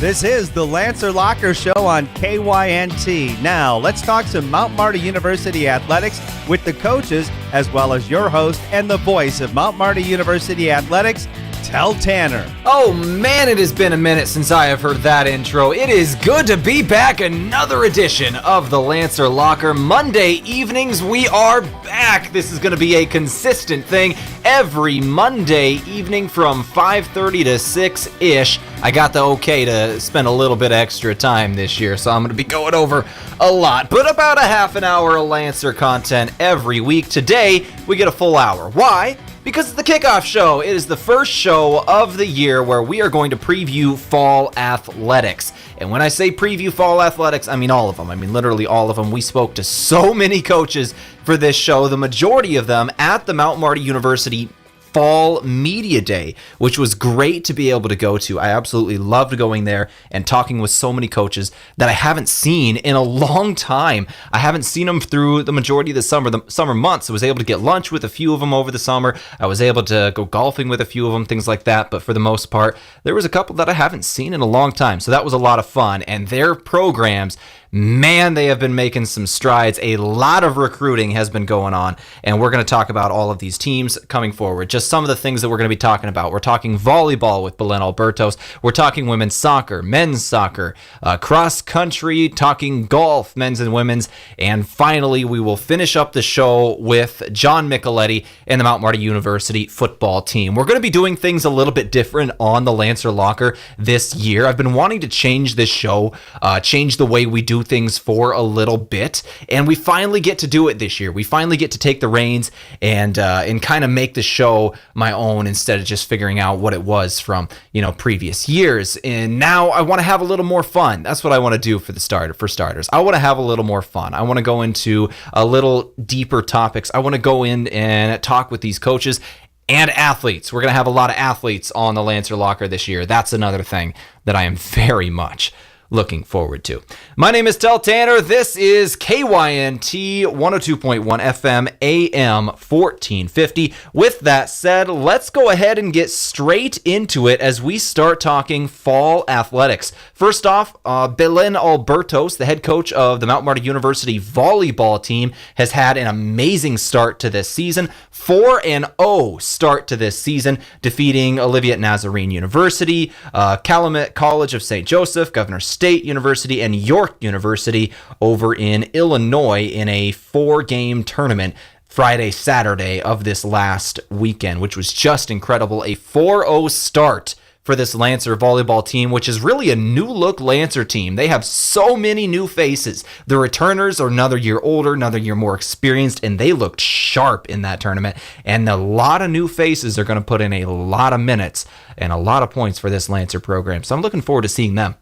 This is the Lancer Locker Show on KYNT. Now, let's talk some Mount Marty University athletics with the coaches, as well as your host and the voice of Mount Marty University athletics, Tehl Tanner. Oh man, it has been a minute since I have heard that intro. It is good to be back. Another edition of the Lancer Locker. Monday evenings, we are back. This is going to be a consistent thing every Monday evening from 5:30 to 6-ish. I got the okay to spend a little bit extra time this year, so I'm going to be going over a lot, but about a half an hour of Lancer content every week. Today, we get a full hour. Why? Because it's the kickoff show. It is the first show of the year where we are going to preview fall athletics. And when I say preview fall athletics, I mean all of them. I mean literally all of them. We spoke to so many coaches for this show, the majority of them at the Mount Marty University Fall Media Day, which was great to be able to go to. I absolutely loved going there and talking with so many coaches that I haven't seen in a long time. I haven't seen them through the majority of the summer months. I was able to get lunch with a few of them over the summer. I was able to go golfing with a few of them, things like that. But for the most part, there was a couple that I haven't seen in a long time. So that was a lot of fun. And their programs, man, they have been making some strides. A lot of recruiting has been going on, and we're going to talk about all of these teams coming forward. Just some of the things that we're going to be talking about. We're talking volleyball with Belen Albertos. We're talking women's soccer, men's soccer, cross country, talking golf, men's and women's. And finally, we will finish up the show with John Michaletti and the Mount Marty University football team. We're going to be doing things a little bit different on the Lancer Locker this year. I've been wanting to change this show, change the way we do things for a little bit, and we finally get to do it this year. We finally get to take the reins and kind of make the show my own instead of just figuring out what it was from previous years. And now I want to have a little more fun. That's what I want to do for starters. I want to have a little more fun. I want to go into a little deeper topics. I want to go in and talk with these coaches and athletes. We're going to have a lot of athletes on the Lancer Locker this year. That's another thing that I am very much looking forward to. My name is Tehl Tanner. This is KYNT 102.1 FM AM 1450. With that said, let's go ahead and get straight into it as we start talking fall athletics. First off, Belen Albertos, the head coach of the Mount Marty University volleyball team, has had an amazing start to this season. 4-0 start to this season, defeating Olivet Nazarene University, Calumet College of St. Joseph, Governor State University, and York University over in Illinois in a 4-game tournament Friday, Saturday of this last weekend, which was just incredible. A 4-0 start for this Lancer volleyball team, which is really a new-look Lancer team. They have so many new faces. The returners are another year older, another year more experienced, and they looked sharp in that tournament. And a lot of new faces are going to put in a lot of minutes and a lot of points for this Lancer program. So I'm looking forward to seeing them.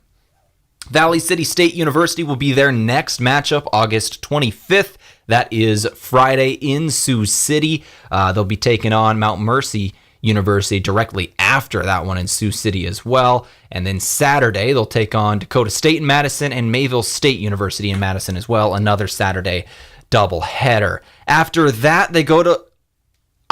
Valley City State University will be their next matchup, August 25th. That is Friday in Sioux City. They'll be taking on Mount Mercy University directly after that one in Sioux City as well. And then Saturday, they'll take on Dakota State in Madison and Mayville State University in Madison as well. Another Saturday doubleheader. After that, they go to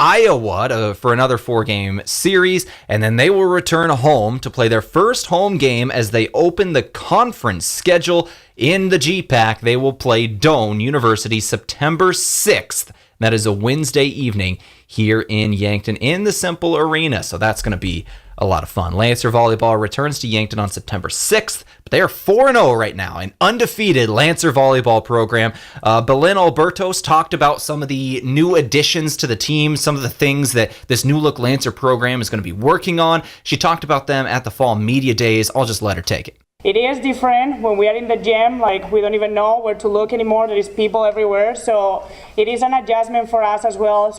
Iowa for another 4-game series, and then they will return home to play their first home game as they open the conference schedule in the GPAC. They will play Doane University September 6th. That is a Wednesday evening here in Yankton in the Simple Arena, so that's going to be a lot of fun. Lancer Volleyball returns to Yankton on September 6th, but they are 4-0 right now, an undefeated Lancer Volleyball program. Belen Albertos talked about some of the new additions to the team, some of the things that this new-look Lancer program is going to be working on. She talked about them at the Fall Media Days. I'll just let her take it. It is different when we are in the gym, we don't even know where to look anymore. There is people everywhere, so it is an adjustment for us as well.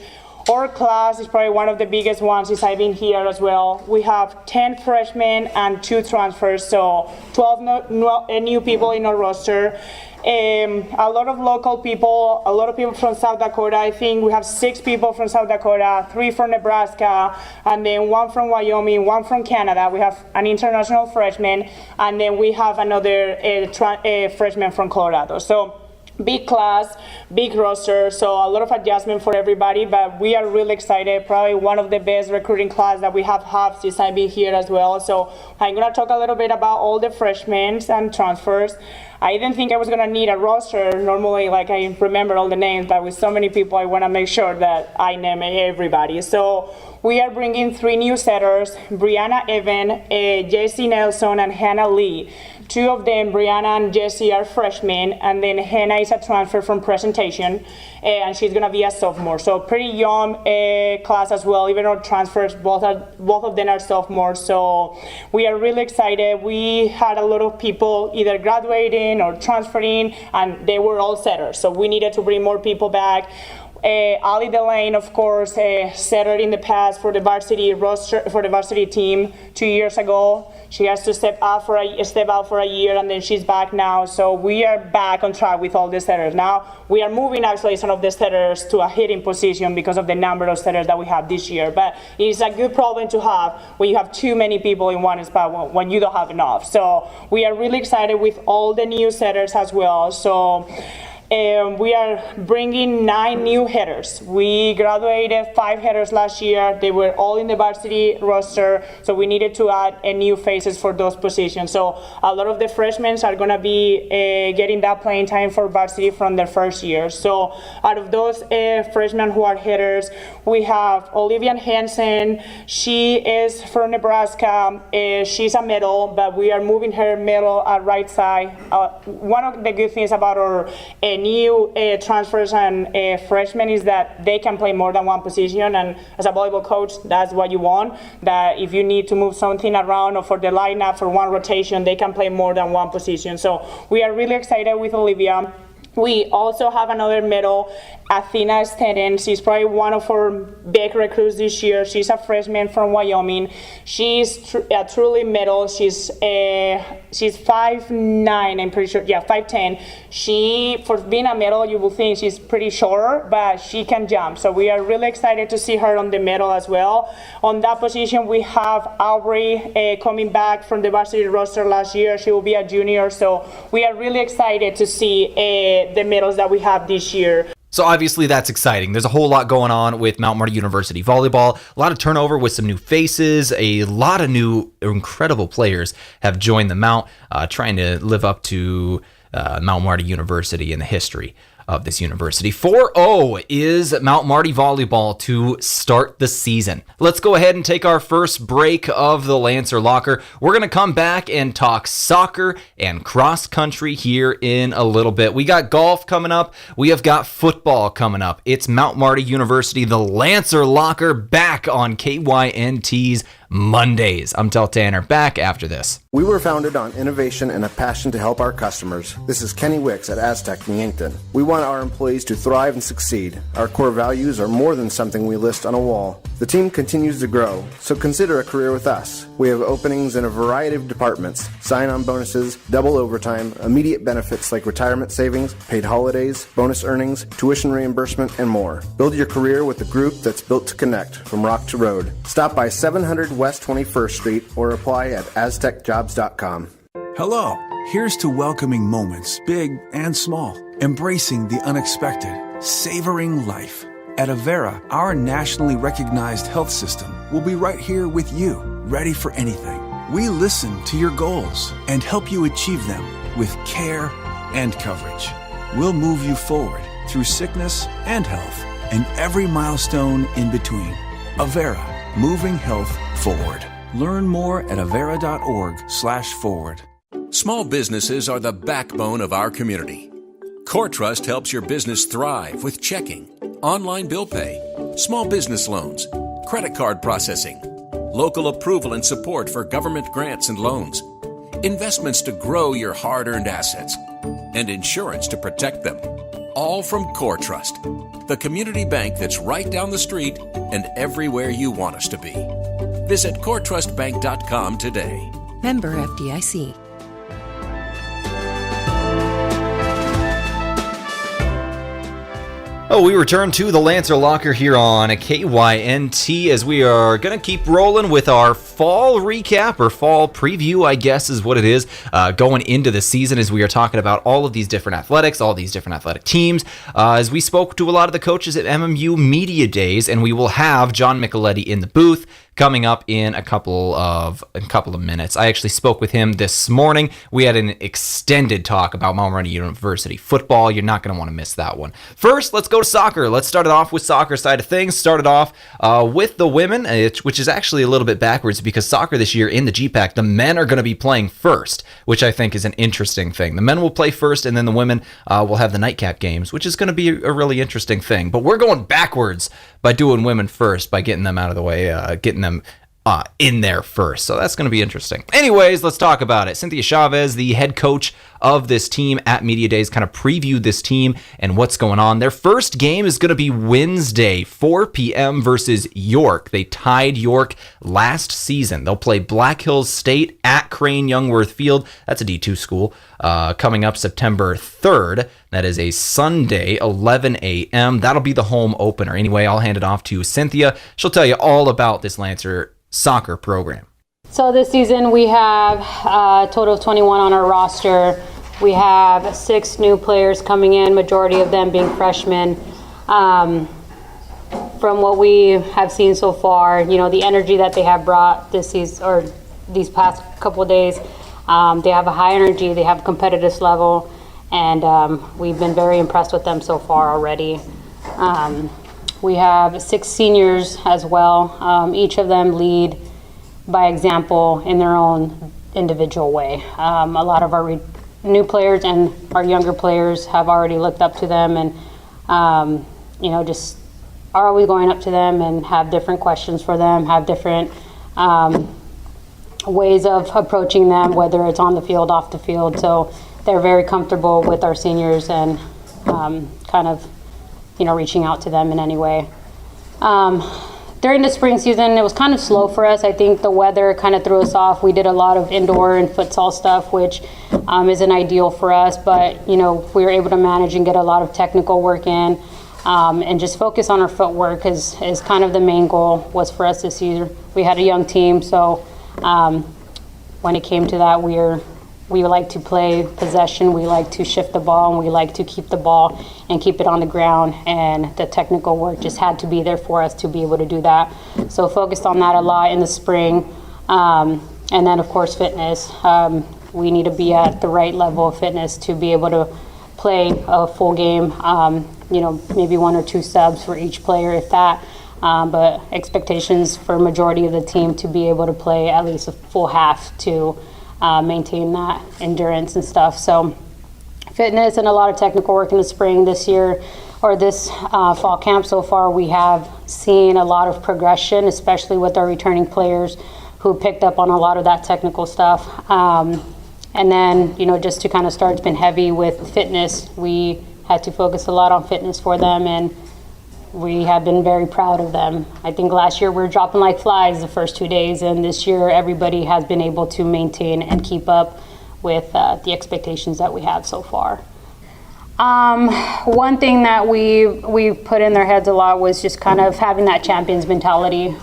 Our class is probably one of the biggest ones since I've been here as well. We have 10 freshmen and 2 transfers, so 12 new people in our roster. A lot of local people, a lot of people from South Dakota. I think we have 6 people from South Dakota, 3 from Nebraska, and then 1 from Wyoming, 1 from Canada. We have an international freshman, and then we have another freshman from Colorado. So Big class, big roster, so a lot of adjustment for everybody, but we are really excited. Probably one of the best recruiting class that we have had since I've been here as well. So I'm going to talk a little bit about all the freshmen and transfers. I didn't think I was going to need a roster. Normally, like, I remember all the names, but with so many people, I want to make sure that I name everybody. So we are bringing 3 new setters, Brianna Evan, Jessie Nelson, and Hannah Lee. 2 of them, Brianna and Jessie, are freshmen, and then Hannah is a transfer from Presentation, and she's going to be a sophomore. So pretty young class as well, even though transfers, both of them are sophomores. So we are really excited. We had a lot of people either graduating or transferring, and they were all setters. So we needed to bring more people back. Ali Delane, of course, setter in the past for the varsity roster, for the varsity team 2 years ago. She has to step out for a year, and then she's back now. So we are back on track with all the setters. Now we are moving actually some of the setters to a hitting position because of the number of setters that we have this year. But it's a good problem to have when you have too many people in one spot when you don't have enough. So we are really excited with all the new setters as well. So we are bringing 9 new hitters. We graduated 5 hitters last year. They were all in the varsity roster, so we needed to add new faces for those positions. So a lot of the freshmen are going to be getting that playing time for varsity from their first year. So out of those freshmen who are hitters, we have Olivia Hansen. She is from Nebraska. She's a middle, but we are moving her middle at right side. One of the good things about our new transfers and freshmen is that they can play more than one position, and as a volleyball coach, that's what you want, that if you need to move something around or for the lineup for one rotation, they can play more than one position. So we are really excited with Olivia. We also have another middle, Athena Stedden. She's probably one of our big recruits this year. She's a freshman from Wyoming. She's truly middle. She's 5'9", I'm pretty sure. Yeah, 5'10". She, for being a middle, you will think she's pretty short, but she can jump. So we are really excited to see her on the middle as well. On that position, we have Aubrey coming back from the varsity roster last year. She will be a junior. So we are really excited to see the middles that we have this year. So obviously that's exciting. There's a whole lot going on with Mount Marty University volleyball. A lot of turnover with some new faces. A lot of new incredible players have joined the Mount, trying to live up to Mount Marty University and the history of this university. 4-0 is Mount Marty volleyball to start the season. Let's go ahead and take our first break of the Lancer Locker. We're going to come back and talk soccer and cross country here in a little bit. We got golf coming up. We have got football coming up. It's Mount Marty University, the Lancer Locker, back on KYNT's Mondays. I'm Tehl Tanner, back after this. We were founded on innovation and a passion to help our customers. This is Kenny Wicks at Aztec in Yankton. We want our employees to thrive and succeed. Our core values are more than something we list on a wall. The team continues to grow, so consider a career with us. We have openings in a variety of departments: sign-on bonuses, double overtime, immediate benefits like retirement savings, paid holidays, bonus earnings, tuition reimbursement, and more. Build your career with a group that's built to connect from rock to road. Stop by 700 West 21st Street or apply at aztecjobs.com. Hello, here's to welcoming moments, big and small, embracing the unexpected, savoring life. At Avera, our nationally recognized health system will be right here with you, ready for anything. We listen to your goals and help you achieve them with care and coverage. We'll move you forward through sickness and health and every milestone in between. Avera, moving health forward. Learn more at avera.org/forward. Small businesses are the backbone of our community. CoreTrust helps your business thrive with checking, online bill pay, small business loans, credit card processing, local approval and support for government grants and loans, investments to grow your hard-earned assets, and insurance to protect them. All from CoreTrust, the community bank that's right down the street and everywhere you want us to be. Visit CoreTrustBank.com today. Member FDIC. Oh, we return to the Lancer Locker here on KYNT as we are going to keep rolling with our fall recap or fall preview, I guess is what it is, going into the season as we are talking about all of these different athletics, all these different athletic teams, as we spoke to a lot of the coaches at MMU Media Days, and we will have John Michaletti in the booth coming up in a couple of minutes. I actually spoke with him this morning. We had an extended talk about Mount Vernon University football. You're not going to want to miss that one. First, let's go to soccer. Let's start it off with soccer side of things. Started off with the women, which is actually a little bit backwards because soccer this year in the GPAC, the men are going to be playing first, which I think is an interesting thing. The men will play first, and then the women will have the nightcap games, which is going to be a really interesting thing. But we're going backwards by doing women first, by getting them out of the way, getting them in there first. So that's going to be interesting. Anyways, let's talk about it. Cynthia Chavez, the head coach of this team at Media Days, kind of previewed this team and what's going on. Their first game is going to be Wednesday, 4 p.m. versus York. They tied York last season. They'll play Black Hills State at Crane Youngworth Field. That's a D2 school. Coming up September 3rd. That is a Sunday, 11 a.m. That'll be the home opener. Anyway, I'll hand it off to Cynthia. She'll tell you all about this Lancer soccer program. So this season we have a total of 21 on our roster. We have 6 new players coming in, majority of them being freshmen. From what we have seen so far, the energy that they have brought this season or these past couple of days, they have a high energy, they have a competitive level, and we've been very impressed with them so far already. We have 6 seniors as well. Each of them lead by example in their own individual way. A lot of our new players and our younger players have already looked up to them and, just are always going up to them and have different questions for them, have different ways of approaching them, whether it's on the field, off the field. So they're very comfortable with our seniors and kind of reaching out to them in any way. During the spring season, it was kind of slow for us. I think the weather kind of threw us off. We did a lot of indoor and futsal stuff, which isn't ideal for us, but we were able to manage and get a lot of technical work in and just focus on our footwork is kind of the main goal was for us this year. We had a young team, so when it came to that, we like to play possession, we like to shift the ball, and we like to keep the ball and keep it on the ground, and the technical work just had to be there for us to be able to do that. So focused on that a lot in the spring. And then of course fitness. We need to be at the right level of fitness to be able to play a full game, maybe 1 or 2 subs for each player if that. But expectations for majority of the team to be able to play at least a full half to maintain that endurance and stuff. So fitness and a lot of technical work in the spring this year, or this fall camp so far, we have seen a lot of progression, especially with our returning players who picked up on a lot of that technical stuff. And then, just to kind of start, it's been heavy with fitness. We had to focus a lot on fitness for them, and we have been very proud of them. I think last year we were dropping like flies the first 2 days, and this year everybody has been able to maintain and keep up with the expectations that we have so far. One thing that we put in their heads a lot was just kind of having that champions mentality.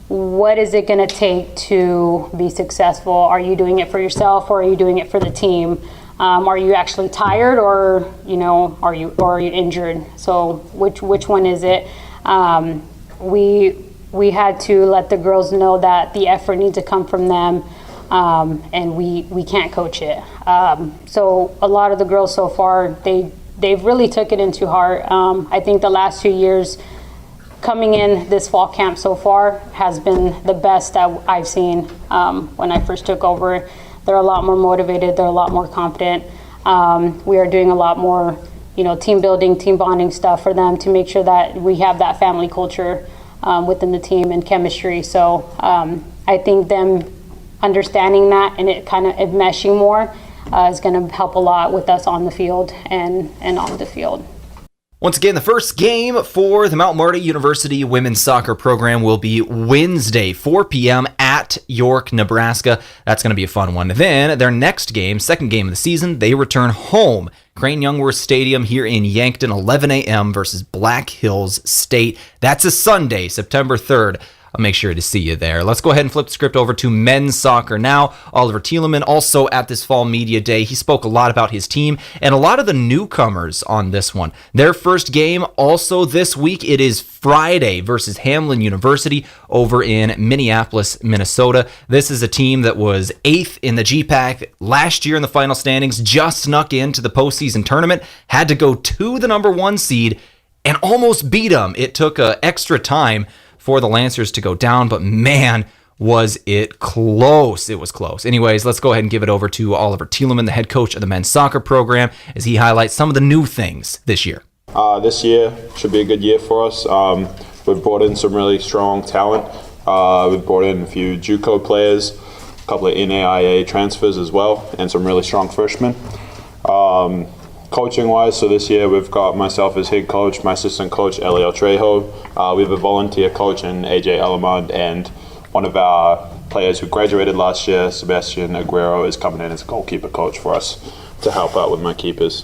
What is it going to take to be successful? Are you doing it for yourself, or are you doing it for the team? Are you actually tired, or are you injured? So which one is it? We had to let the girls know that the effort needs to come from them, and we can't coach it. So a lot of the girls so far, they've really took it into heart. I think the last 2 years coming in this fall camp so far has been the best that I've seen when I first took over. They're a lot more motivated. They're a lot more confident. We are doing a lot more, team building, team bonding stuff for them to make sure that we have that family culture within the team and chemistry. So I think them understanding that and it kind of meshing more is going to help a lot with us on the field and off the field. Once again, the first game for the Mount Marty University women's soccer program will be Wednesday, 4 p.m. at York, Nebraska. That's going to be a fun one. Then their next game, second game of the season, they return home. Crane Youngworth Stadium here in Yankton, 11 a.m. versus Black Hills State. That's a Sunday, September 3rd. I'll make sure to see you there. Let's go ahead and flip the script over to men's soccer now. Oliver Tehlman also at this fall media day. He spoke a lot about his team and a lot of the newcomers on this one. Their first game also this week. It is Friday versus Hamline University over in Minneapolis, Minnesota. This is a team that was 8th in the GPAC last year in the final standings, just snuck into the postseason tournament, had to go to the number 1 seed and almost beat them. It took extra time for the Lancers to go down, but man, was it close. It was close. Anyways, let's go ahead and give it over to Oliver Tehlman, the head coach of the men's soccer program, as he highlights some of the new things this year. This year should be a good year for us. We've brought in some really strong talent. We've brought in a few JUCO players, a couple of NAIA transfers as well, and some really strong freshmen. Coaching-wise, so this year we've got myself as head coach, my assistant coach, Eliel Trejo. We have a volunteer coach in AJ Alamand, and one of our players who graduated last year, Sebastian Aguero, is coming in as a goalkeeper coach for us to help out with my keepers.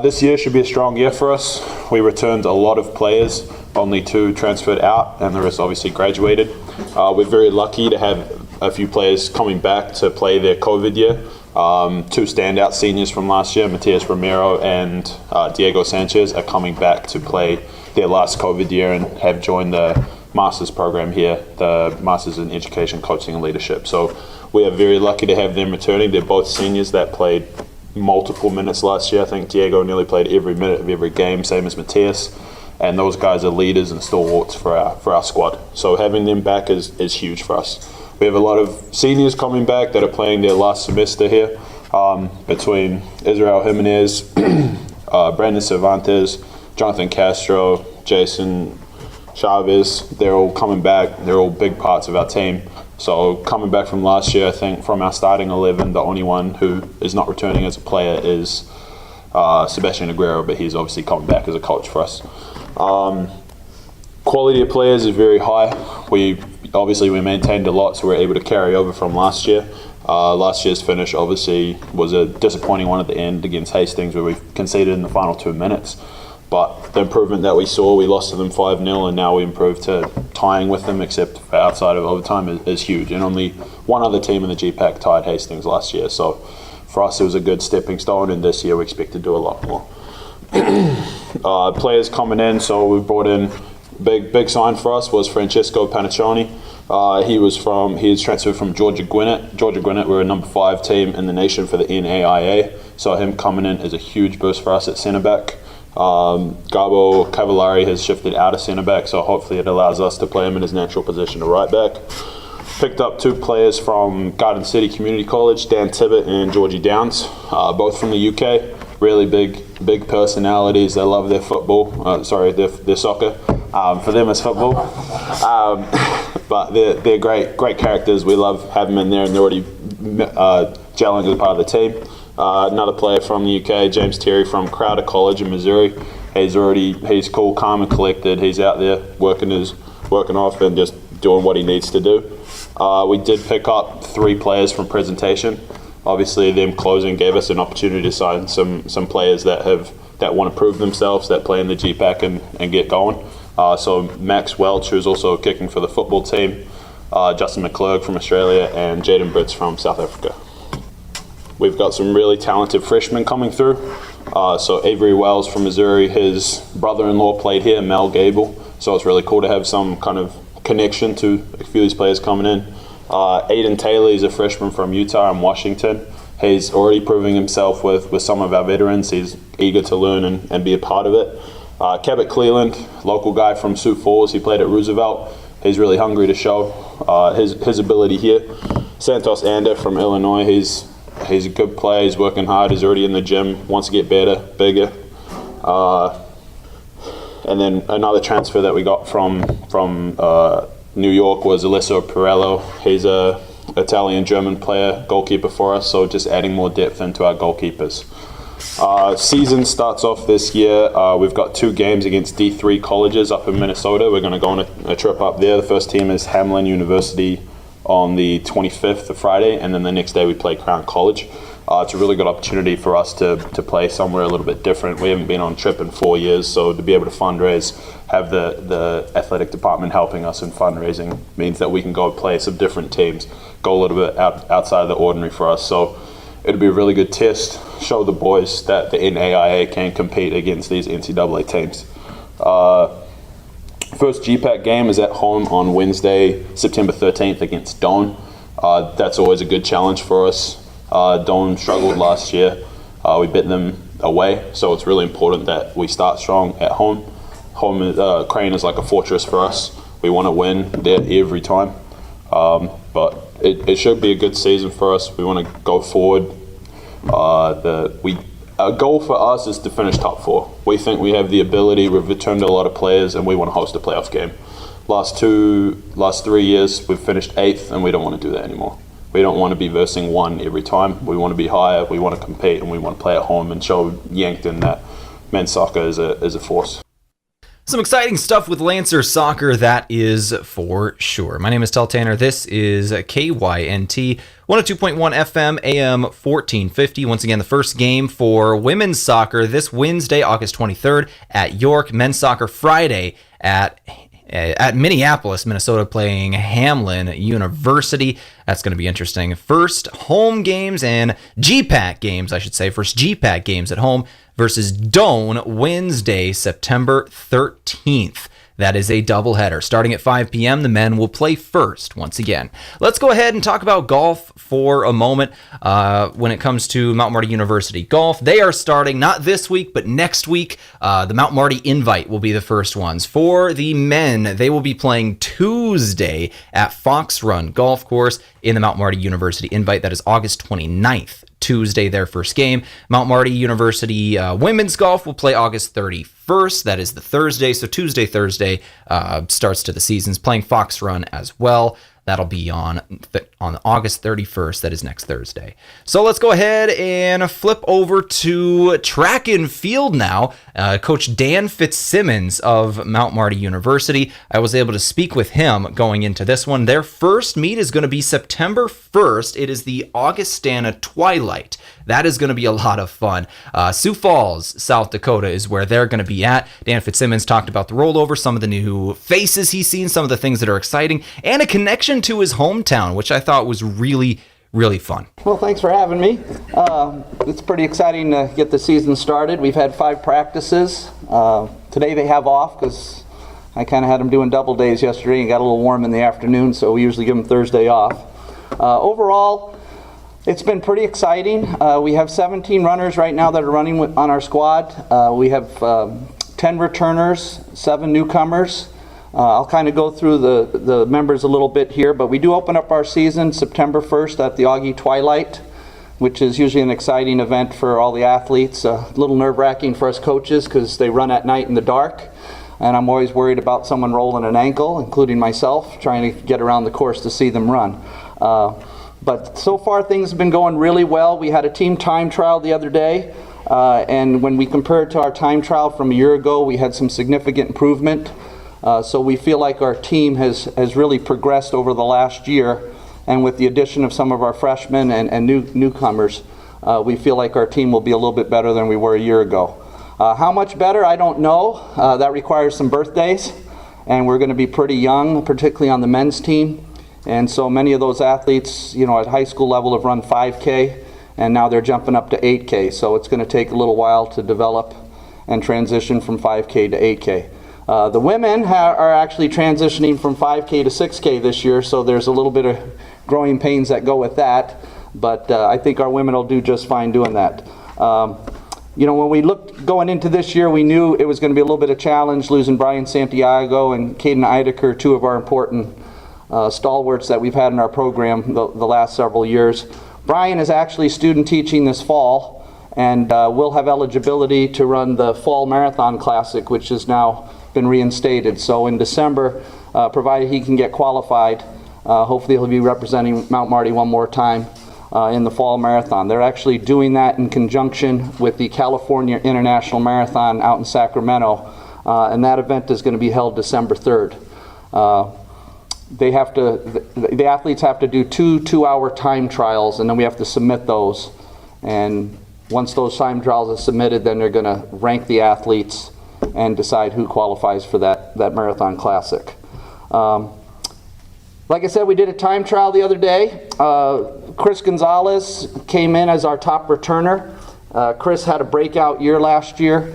This year should be a strong year for us. We returned a lot of players, only 2 transferred out, and the rest obviously graduated. We're very lucky to have a few players coming back to play their COVID year. 2 standout seniors from last year, Matias Romero and Diego Sanchez, are coming back to play their last COVID year and have joined the master's program here, the Masters in Education, Coaching and Leadership. So we are very lucky to have them returning. They're both seniors that played multiple minutes last year. I think Diego nearly played every minute of every game, same as Matias. And those guys are leaders and stalwarts for our squad. So having them back is huge for us. We have a lot of seniors coming back that are playing their last semester here, between Israel Jimenez, Brandon Cervantes, Jonathan Castro, Jason Chavez. They're all coming back. They're all big parts of our team. So coming back from last year, I think from our starting 11, the only one who is not returning as a player is Sebastian Aguero, but he's obviously coming back as a coach for us. Quality of players is very high. We maintained a lot, so we're able to carry over from last year. Last year's finish obviously was a disappointing one at the end against Hastings, where we conceded in the final 2 minutes. But the improvement that we saw, we lost to them 5-0, and now we improved to tying with them, except for outside of overtime, is huge. And only one other team in the GPAC tied Hastings last year. So for us, it was a good stepping stone, and this year we expect to do a lot more. Players coming in, so we brought in, big sign for us was Francesco Paniccioni. He is transferred from Georgia Gwinnett. Georgia Gwinnett were a number 5 team in the nation for the NAIA, so him coming in is a huge boost for us at centre back. Gabo Cavallari has shifted out of centre back, so hopefully it allows us to play him in his natural position of right back. Picked up 2 players from Garden City Community College, Dan Tibbett and Georgie Downs, both from the UK. Really big personalities. They love their football. Their soccer. For them, it's football. But they're great characters. We love having them in there, and they're already gelling as part of the team. Another player from the UK, James Terry from Crowder College in Missouri. He's cool, calm, and collected. He's out there working off and just doing what he needs to do. We did pick up 3 players from Presentation. Obviously, them closing gave us an opportunity to sign some players that want to prove themselves, that play in the GPAC and get going. So Max Welch, who's also kicking for the football team, Justin McClurg from Australia, and Jaden Britz from South Africa. We've got some really talented freshmen coming through. So Avery Wells from Missouri, his brother-in-law played here, Mel Gable. So it's really cool to have some kind of connection to a few of these players coming in. Aiden Taylor is a freshman from Utah and Washington. He's already proving himself with some of our veterans. He's eager to learn and be a part of it. Cabot Cleland, local guy from Sioux Falls. He played at Roosevelt. He's really hungry to show his ability here. Santos Ander from Illinois. He's a good player. He's working hard. He's already in the gym. Wants to get better, bigger. And then another transfer that we got from New York was Alessio Pirello. He's a Italian-German player, goalkeeper for us, so just adding more depth into our goalkeepers. Season starts off this year. We've got 2 games against D3 colleges up in Minnesota. We're going to go on a trip up there. The first team is Hamline University on the 25th of Friday, and then the next day we play Crown College. It's a really good opportunity for us to play somewhere a little bit different. We haven't been on a trip in 4 years, so to be able to fundraise, have the athletic department helping us in fundraising means that we can go play some different teams, go a little bit outside of the ordinary for us. So it'll be a really good test, show the boys that the NAIA can compete against these NCAA teams. First GPAC game is at home on Wednesday, September 13th against Doane. That's always a good challenge for us. Doane struggled last year. We beat them away, so it's really important that we start strong at home. Crane is like a fortress for us. We want to win there every time. But it should be a good season for us. We want to go forward. A goal for us is to finish top 4. We think we have the ability. We've returned a lot of players, and we want to host a playoff game. Last 3 years, we've finished 8th, and we don't want to do that anymore. We don't want to be versing 1 every time. We want to be higher. We want to compete, and we want to play at home and show Yankton that men's soccer is a force. Some exciting stuff with Lancer Soccer, that is for sure. My name is Tehl Tanner. This is KYNT 102.1 FM, AM 1450. Once again, the first game for women's soccer this Wednesday, August 23rd at York. Men's soccer Friday at Minneapolis, Minnesota, playing Hamlin University. That's going to be interesting. First home games and GPAC games, I should say. First GPAC games at home versus Doane, Wednesday, September 13th. That is a doubleheader. Starting at 5 p.m., the men will play first once again. Let's go ahead and talk about golf for a moment when it comes to Mount Marty University. Golf, they are starting not this week, but next week. The Mount Marty Invite will be the first ones. For the men, they will be playing Tuesday at Fox Run Golf Course in the Mount Marty University Invite. That is August 29th. Tuesday, their first game. Mount Marty University women's golf will play August 31st. That is the Thursday. So Tuesday, Thursday starts to the seasons. Playing Fox Run as well. That'll be on August 31st. That is next Thursday. So let's go ahead and flip over to track and field now. Coach Dan Fitzsimmons of Mount Marty University. I was able to speak with him going into this one. Their first meet is going to be September 1st. It is the Augustana Twilight. That is going to be a lot of fun. Sioux Falls, South Dakota is where they're going to be at. Dan Fitzsimmons talked about the rollover, some of the new faces he's seen, some of the things that are exciting, and a connection to his hometown, which I thought was really, really fun. Well, thanks for having me. It's pretty exciting to get the season started. We've had 5 practices. Today they have off because I kind of had them doing double days yesterday and got a little warm in the afternoon, so we usually give them Thursday off. Overall, it's been pretty exciting. We have 17 runners right now that are running on our squad. We have 10 returners, 7 newcomers. I'll kind of go through the members a little bit here, but we do open up our season September 1st at the Augie Twilight, which is usually an exciting event for all the athletes. A little nerve-wracking for us coaches because they run at night in the dark, and I'm always worried about someone rolling an ankle, including myself, trying to get around the course to see them run. But so far things have been going really well. We had a team time trial the other day, and when we compared to our time trial from a year ago, we had some significant improvement. So we feel like our team has really progressed over the last year, and with the addition of some of our freshmen and newcomers, we feel like our team will be a little bit better than we were a year ago. How much better, I don't know. That requires some birthdays, and we're going to be pretty young, particularly on the men's team. And so many of those athletes, at high school level have run 5K, and now they're jumping up to 8K. So it's going to take a little while to develop and transition from 5K to 8K. The women are actually transitioning from 5K to 6K this year, so there's a little bit of growing pains that go with that. But I think our women will do just fine doing that. When we looked going into this year, we knew it was going to be a little bit of challenge losing Brian Santiago and Caden Eidecker, 2 of our important stalwarts that we've had in our program the last several years. Brian is actually student teaching this fall, and will have eligibility to run the Fall Marathon Classic, which has now been reinstated. So in December, provided he can get qualified, hopefully he'll be representing Mount Marty one more time in the Fall Marathon. They're actually doing that in conjunction with the California International Marathon out in Sacramento, and that event is going to be held December 3rd. The athletes have to do 2 2-hour time trials, and then we have to submit those. And once those time trials are submitted, then they're going to rank the athletes and decide who qualifies for that Marathon Classic. Like I said, we did a time trial the other day. Chris Gonzalez came in as our top returner. Chris had a breakout year last year.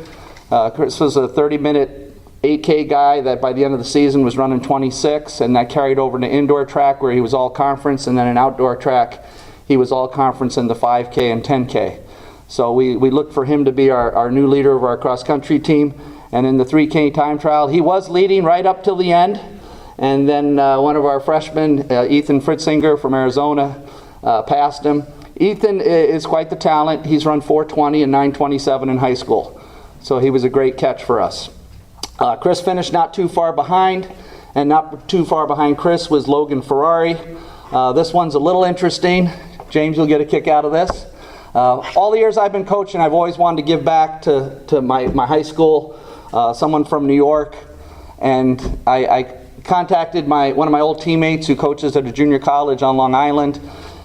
Chris was a 30-minute 8K guy that by the end of the season was running 26, and that carried over to indoor track where he was all conference, and then in outdoor track he was all conference in the 5K and 10K. So we looked for him to be our new leader of our cross country team. And in the 3K time trial, he was leading right up till the end. And then one of our freshmen, Ethan Fritzinger from Arizona, passed him. Ethan is quite the talent. He's run 4:20 and 9:27 in high school. So he was a great catch for us. Chris finished not too far behind, and not too far behind Chris was Logan Ferrari. This one's a little interesting. James, you'll get a kick out of this. All the years I've been coaching, I've always wanted to give back to my high school, someone from New York, and I contacted one of my old teammates who coaches at a junior college on Long Island,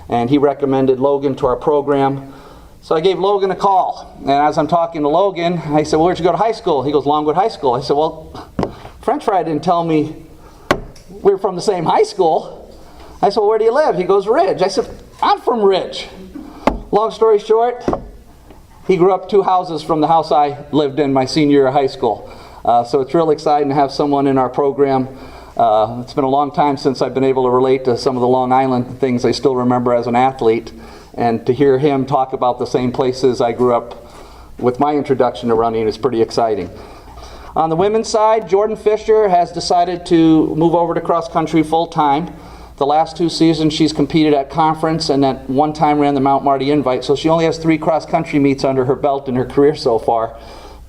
and he recommended Logan to our program. So I gave Logan a call, and as I'm talking to Logan, I said, well, where'd you go to high school? He goes, Longwood High School. I said, well, French Fry didn't tell me we were from the same high school. I said, well, where do you live? He goes, Ridge. I said, I'm from Ridge. Long story short, he grew up 2 houses from the house I lived in my senior year of high school. So it's real exciting to have someone in our program. It's been a long time since I've been able to relate to some of the Long Island things I still remember as an athlete. And to hear him talk about the same places I grew up with my introduction to running is pretty exciting. On the women's side, Jordan Fisher has decided to move over to cross country full time. The last 2 seasons she's competed at conference and at one time ran the Mount Marty Invite, so she only has 3 cross country meets under her belt in her career so far.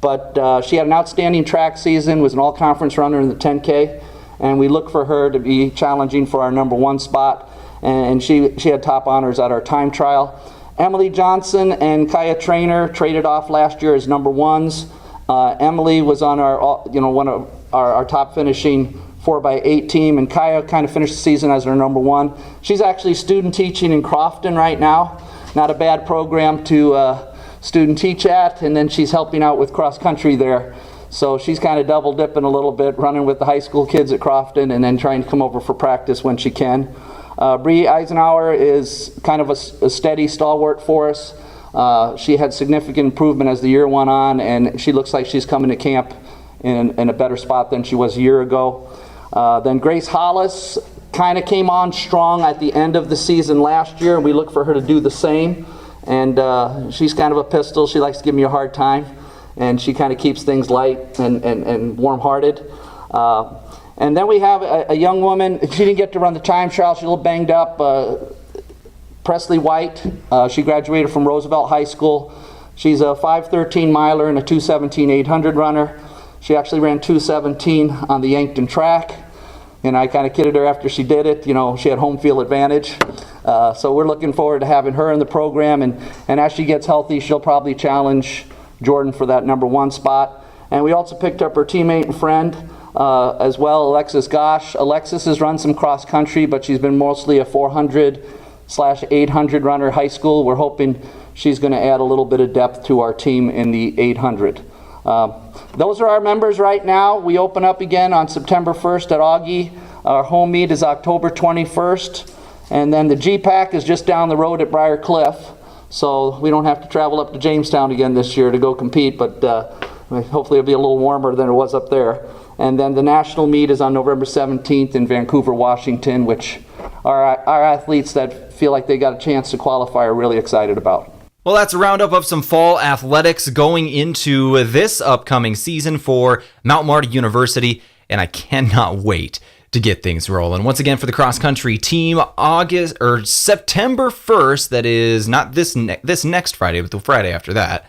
But she had an outstanding track season, was an all-conference runner in the 10K, and we look for her to be challenging for our number 1 spot, and she had top honors at our time trial. Emily Johnson and Kaya Trainer traded off last year as number 1s. Emily was on one of our top finishing 4x8 team, and Kaya kind of finished the season as our number 1. She's actually student teaching in Crofton right now. Not a bad program to student teach at, and then she's helping out with cross country there. So she's kind of double dipping a little bit, running with the high school kids at Crofton and then trying to come over for practice when she can. Bree Eisenhower is kind of a steady stalwart for us. She had significant improvement as the year went on, and she looks like she's coming to camp in a better spot than she was a year ago. Then Grace Hollis kind of came on strong at the end of the season last year, and we look for her to do the same. And she's kind of a pistol. She likes to give me a hard time, and she kind of keeps things light and warm-hearted. And then we have a young woman. She didn't get to run the time trial. She's a little banged up. Presley White. She graduated from Roosevelt High School. She's a 5:13 miler and a 2:17 800 runner. She actually ran 2:17 on the Yankton track, and I kind of kidded her after she did it. You know, she had home field advantage. So we're looking forward to having her in the program, and as she gets healthy, she'll probably challenge Jordan for that number 1 spot. And we also picked up her teammate and friend as well, Alexis Gosh. Alexis has run some cross country, but she's been mostly a 400/800 runner high school. We're hoping she's going to add a little bit of depth to our team in the 800. Those are our members right now. We open up again on September 1st at Augie. Our home meet is October 21st. And then the GPAC is just down the road at Briar Cliff. So we don't have to travel up to Jamestown again this year to go compete, but hopefully it'll be a little warmer than it was up there. And then the national meet is on November 17th in Vancouver, Washington, which our athletes that feel like they got a chance to qualify are really excited about. Well, that's a roundup of some fall athletics going into this upcoming season for Mount Marty University, and I cannot wait to get things rolling. Once again, for the cross-country team, September 1st, that is not this next Friday, but the Friday after that,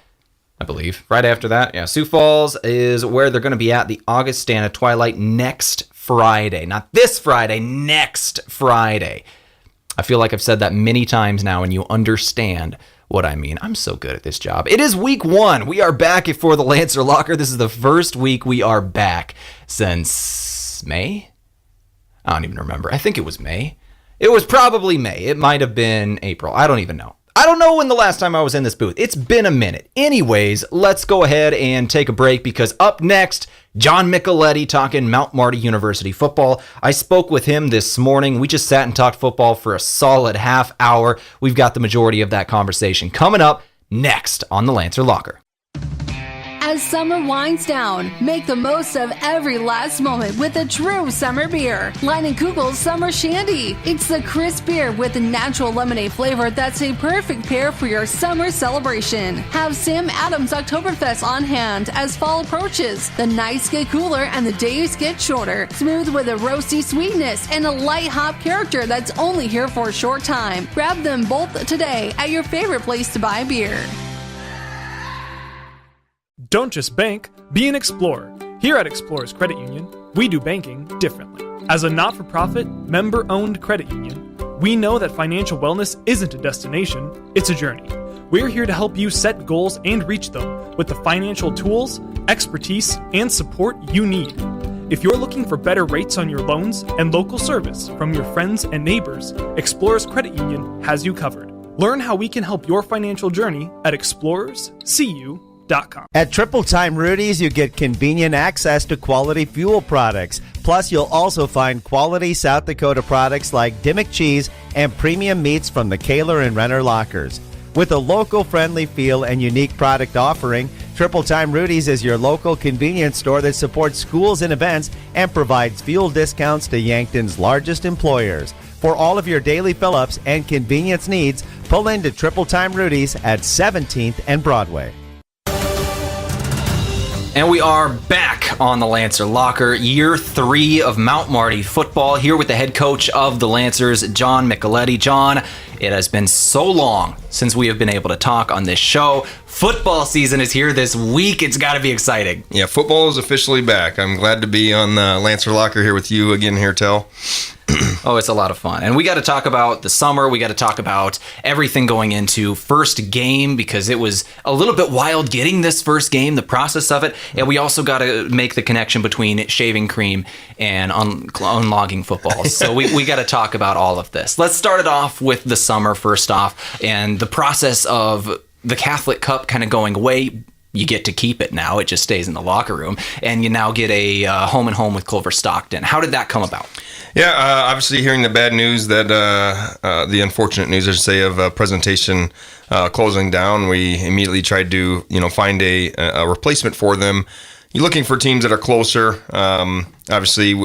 I believe. Friday after that, yeah, Sioux Falls is where they're going to be at the Augustana Twilight next Friday. Not this Friday, next Friday. I feel like I've said that many times now, and you understand what I mean. I'm so good at this job. It is week 1. We are back for the Lancer Locker. This is the first week we are back since May? I don't even remember. I think it was May. It was probably May. It might have been April. I don't even know. I don't know when the last time I was in this booth. It's been a minute. Anyways, let's go ahead and take a break because up next, John Michaletti talking Mount Marty University football. I spoke with him this morning. We just sat and talked football for a solid half hour. We've got the majority of that conversation coming up next on the Lancer Locker. As summer winds down, make the most of every last moment with a true summer beer. Leinenkugel's Summer Shandy. It's the crisp beer with a natural lemonade flavor that's a perfect pair for your summer celebration. Have Sam Adams Oktoberfest on hand as fall approaches. The nights get cooler and the days get shorter. Smooth with a roasty sweetness and a light hop character that's only here for a short time. Grab them both today at your favorite place to buy beer. Don't just bank, be an explorer. Here at Explorers Credit Union, we do banking differently. As a not-for-profit, member-owned credit union, we know that financial wellness isn't a destination, it's a journey. We're here to help you set goals and reach them with the financial tools, expertise, and support you need. If you're looking for better rates on your loans and local service from your friends and neighbors, Explorers Credit Union has you covered. Learn how we can help your financial journey at explorerscu.com. At Triple Time Rudy's, you get convenient access to quality fuel products. Plus, you'll also find quality South Dakota products like Dimmick cheese and premium meats from the Kaler and Renner lockers. With a local-friendly feel and unique product offering, Triple Time Rudy's is your local convenience store that supports schools and events and provides fuel discounts to Yankton's largest employers. For all of your daily fill-ups and convenience needs, pull into Triple Time Rudy's at 17th and Broadway. And we are back on the Lancer Locker, year 3 of Mount Marty football, here with the head coach of the Lancers, John Michaletti. John, it has been so long since we have been able to talk on this show. Football season is here this week. It's got to be exciting. Yeah, football is officially back. I'm glad to be on the Lancer Locker here with you again here, Tehl. Oh, it's a lot of fun. And we got to talk about the summer. We got to talk about everything going into first game because it was a little bit wild getting this first game, the process of it. And we also got to make the connection between shaving cream and unlogging football. So we got to talk about all of this. Let's start it off with the summer first off and the process of the Catholic Cup kind of going away. You get to keep it now. It just stays in the locker room. And you now get a home and home with Culver Stockton. How did that come about? Yeah, obviously hearing the bad news that the unfortunate news, I should say, of presentation closing down, we immediately tried to find a replacement for them. You're looking for teams that are closer. Obviously,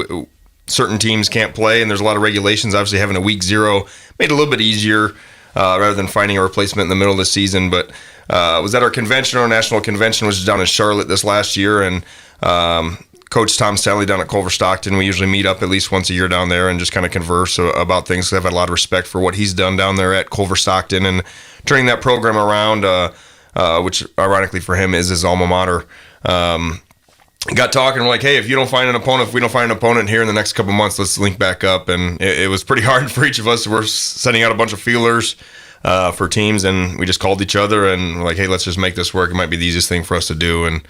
certain teams can't play, and there's a lot of regulations. Obviously, having a week 0 made it a little bit easier rather than finding a replacement in the middle of the season. But was at our convention, our national convention, which was down in Charlotte this last year, and Coach Tom Stanley down at Culver Stockton. We usually meet up at least once a year down there and just kind of converse about things. I've had a lot of respect for what he's done down there at Culver Stockton and turning that program around, which ironically for him is his alma mater. Got talking, we're like, hey, if we don't find an opponent here in the next couple months, let's link back up. And it was pretty hard for each of us. We're sending out a bunch of feelers for teams, and we just called each other and we're like, hey, let's just make this work. It might be the easiest thing for us to do. And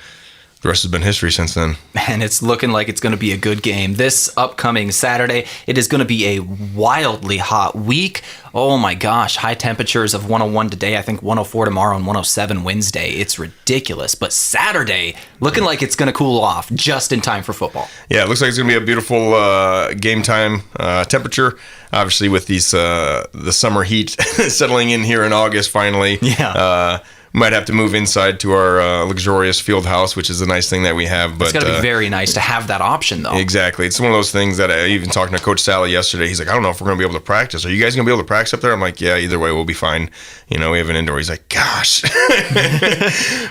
the rest has been history since then. And it's looking like it's going to be a good game. This upcoming Saturday, it is going to be a wildly hot week. Oh my gosh, high temperatures of 101 today, I think 104 tomorrow and 107 Wednesday. It's ridiculous. But Saturday, looking like it's going to cool off just in time for football. Yeah, it looks like it's going to be a beautiful game time temperature. Obviously with these the summer heat settling in here in August finally. Yeah. Might have to move inside to our luxurious field house, which is a nice thing that we have. But it's got to be very nice to have that option, though. Exactly. It's one of those things that I even talking to Coach Sally yesterday. He's like, I don't know if we're going to be able to practice. Are you guys going to be able to practice up there? I'm like, yeah, either way, we'll be fine. We have an indoor. He's like, gosh.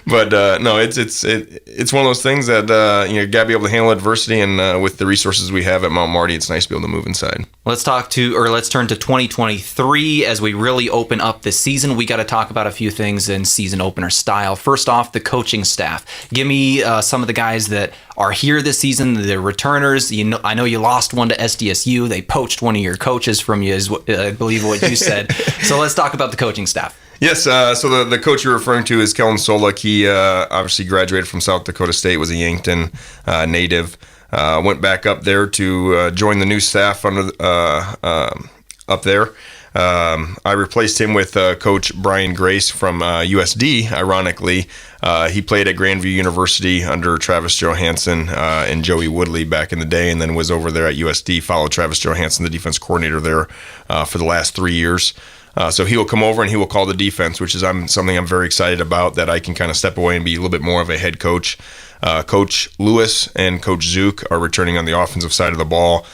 But no, it's one of those things that you got to be able to handle adversity. And with the resources we have at Mount Marty, it's nice to be able to move inside. Let's turn to 2023 as we really open up this season. We got to talk about a few things in season opener style. First off, the coaching staff. Give me some of the guys that are here this season, the returners. I know you lost one to SDSU. They poached one of your coaches from you, is I believe what you said. So let's talk about the coaching staff. Yes, so the coach you're referring to is Kellen Solik. He obviously graduated from South Dakota State, was a Yankton native. Went back up there to join the new staff up there. I replaced him with Coach Brian Grace from USD, ironically. He played at Grandview University under Travis Johansson and Joey Woodley back in the day, and then was over there at USD, followed Travis Johansson, the defense coordinator there, for the last 3 years. So he will come over and he will call the defense, which is something I'm very excited about, that I can kind of step away and be a little bit more of a head coach. Coach Lewis and Coach Zook are returning on the offensive side of the ball.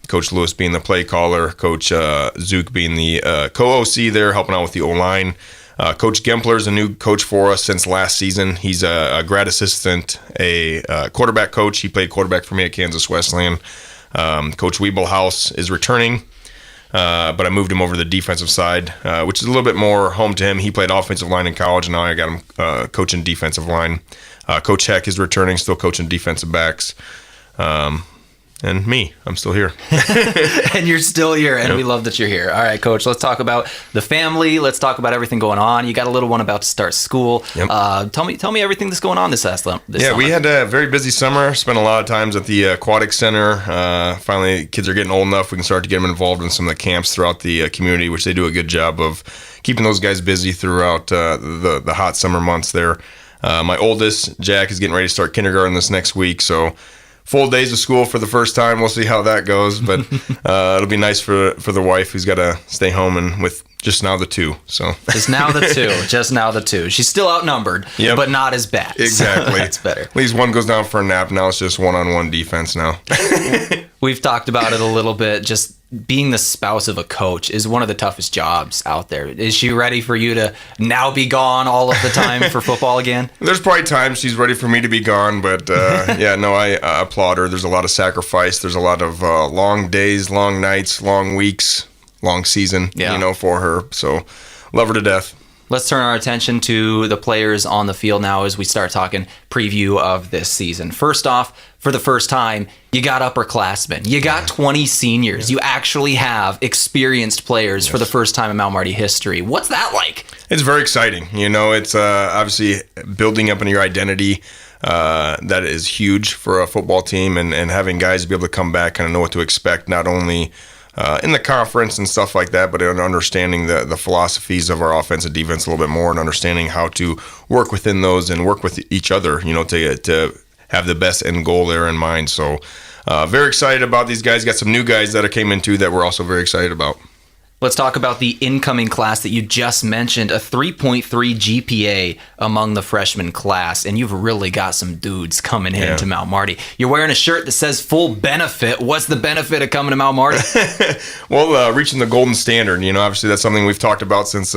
Coach Lewis being the play caller, Coach Zook being the co-OC there, helping out with the O-line. Coach Gempler is a new coach for us since last season. He's a grad assistant, a quarterback coach. He played quarterback for me at Kansas Wesleyan. Coach Wiebelhaus is returning, but I moved him over to the defensive side, which is a little bit more home to him. He played offensive line in college, and now I got him coaching defensive line. Coach Heck is returning, still coaching defensive backs. And me, I'm still here. And you're still here, and we love that you're here. All right, Coach, let's talk about the family. Let's talk about everything going on. You got a little one about to start school. Yep. Tell me everything that's going on this summer. We had a very busy summer. Spent a lot of times at the aquatic center. Finally, kids are getting old enough. We can start to get them involved in some of the camps throughout the community, which they do a good job of keeping those guys busy throughout the hot summer months there. My oldest, Jack, is getting ready to start kindergarten this next week, so full days of school for the first time. We'll see how that goes, but it'll be nice for the wife who's got to stay home and with just now the two. So just now the two. She's still outnumbered, but not as bad. Exactly. So that's better. At least one goes down for a nap. Now it's just one-on-one defense now. We've talked about it a little bit. Just being the spouse of a coach is one of the toughest jobs out there. Is she ready for you to now be gone all of the time for football again? There's probably times she's ready for me to be gone, but I applaud her. There's a lot of sacrifice. There's a lot of long days, long nights, long weeks, long season, for her. So love her to death. Let's turn our attention to the players on the field now as we start talking preview of this season. First off, for the first time, you got upperclassmen. You got 20 seniors. You actually have experienced players for the first time in Mount Marty history. What's that like? It's very exciting. It's obviously building up in your identity. That is huge for a football team, and having guys be able to come back, kind of know what to expect, not only in the conference and stuff like that, but in understanding the philosophies of our offense and defense a little bit more, and understanding how to work within those and work with each other, to have the best end goal there in mind. So very excited about these guys. Got some new guys that came into that we're also very excited about. Let's talk about the incoming class that you just mentioned, a 3.3 GPA among the freshman class, and you've really got some dudes coming into Mount Marty. You're wearing a shirt that says full benefit. What's the benefit of coming to Mount Marty? Well, reaching the golden standard. Obviously that's something we've talked about since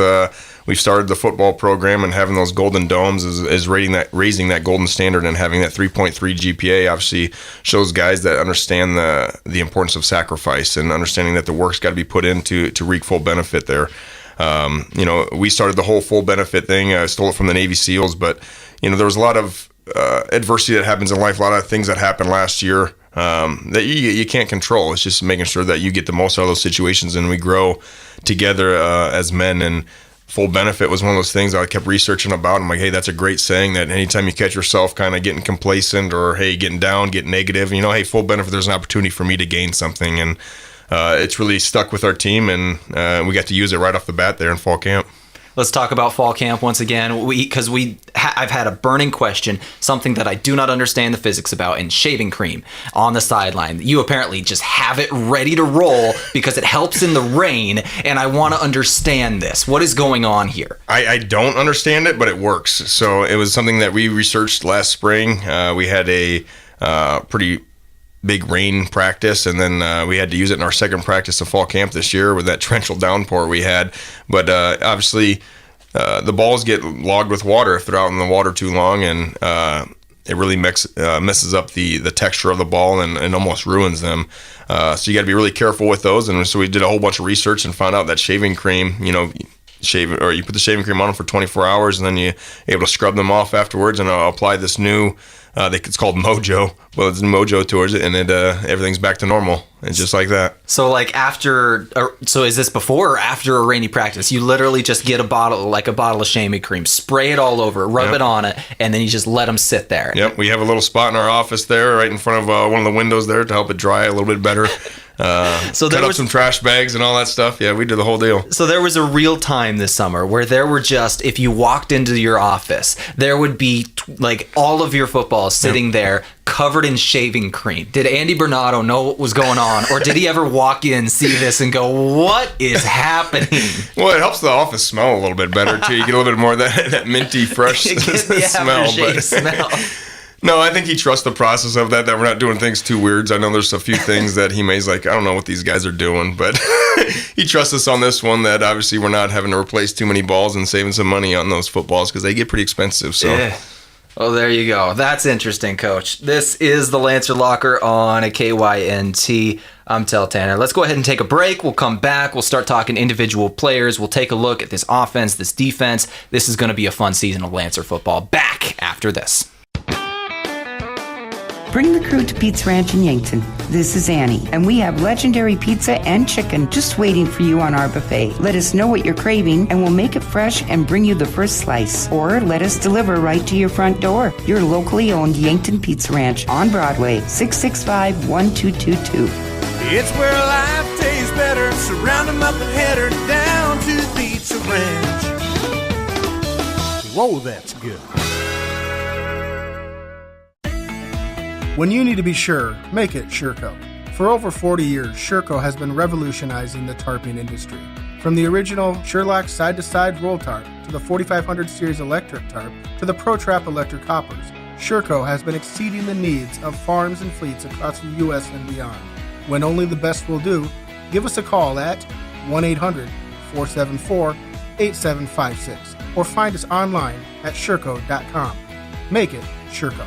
we've started the football program, and having those golden domes is raising that golden standard, and having that 3.3 GPA obviously shows guys that understand the importance of sacrifice and understanding that the work's got to be put in to reap full benefit there. We started the whole full benefit thing. I stole it from the Navy SEALs, but there was a lot of adversity that happens in life, a lot of things that happened last year that you can't control. It's just making sure that you get the most out of those situations, and we grow together as men. And full benefit was one of those things I kept researching about. I'm like, hey, that's a great saying, that anytime you catch yourself kind of getting complacent or, hey, getting down, getting negative, hey, full benefit, there's an opportunity for me to gain something. And it's really stuck with our team, and we got to use it right off the bat there in fall camp. Let's talk about fall camp once again, I've had a burning question, something that I do not understand the physics about, in shaving cream on the sideline. You apparently just have it ready to roll because it helps in the rain, and I want to understand this. What is going on here? I don't understand it, but it works. So it was something that we researched last spring. We had a pretty big rain practice, and then we had to use it in our second practice of fall camp this year with that torrential downpour we had. But obviously the balls get logged with water if they're out in the water too long, and it really messes up the texture of the ball and almost ruins them. So you got to be really careful with those. And so we did a whole bunch of research and found out that shaving cream, you put the shaving cream on them for 24 hours, and then you're able to scrub them off afterwards, and apply this new it's called Mojo. Well, it's Mojo towards it, and everything's back to normal. It's just like that. So is this before or after a rainy practice? You literally just get a bottle of shaving cream, spray it all over, rub it on it, and then you just let them sit there. Yep, we have a little spot in our office there right in front of one of the windows there to help it dry a little bit better. So cut up some trash bags and all that stuff. Yeah, we did the whole deal. So there was a real time this summer where there were just, if you walked into your office, there would be like all of your footballs sitting there covered in shaving cream. Did Andy Bernardo know what was going on, or did he ever walk in, see this, and go, "What is happening?" Well, it helps the office smell a little bit better too. You get a little bit more of that minty, fresh smell. Smell. No, I think he trusts the process of that we're not doing things too weird. I know there's a few things that he may's like, I don't know what these guys are doing, but he trusts us on this one that obviously we're not having to replace too many balls and saving some money on those footballs because they get pretty expensive. So. Yeah. Oh, there you go. That's interesting, Coach. This is the Lancer Locker on a KYNT. I'm Tehl Tanner. Let's go ahead and take a break. We'll come back. We'll start talking individual players. We'll take a look at this offense, this defense. This is going to be a fun season of Lancer football. Back after this. Bring the crew to Pete's Ranch in Yankton. This is Annie, and we have legendary pizza and chicken just waiting for you on our buffet. Let us know what you're craving, and we'll make it fresh and bring you the first slice. Or let us deliver right to your front door. Your locally owned Yankton Pizza Ranch on Broadway, 665-1222. It's where life tastes better. Surround them up and head her down to the Pizza Ranch. Whoa, that's good. When you need to be sure, make it Sureco. For over 40 years, Sureco has been revolutionizing the tarping industry. From the original Sherlock side-to-side roll tarp to the 4500 series electric tarp to the ProTrap electric hoppers, Sureco has been exceeding the needs of farms and fleets across the U.S. and beyond. When only the best will do, give us a call at 1-800-474-8756 or find us online at Sureco.com. Make it Sureco.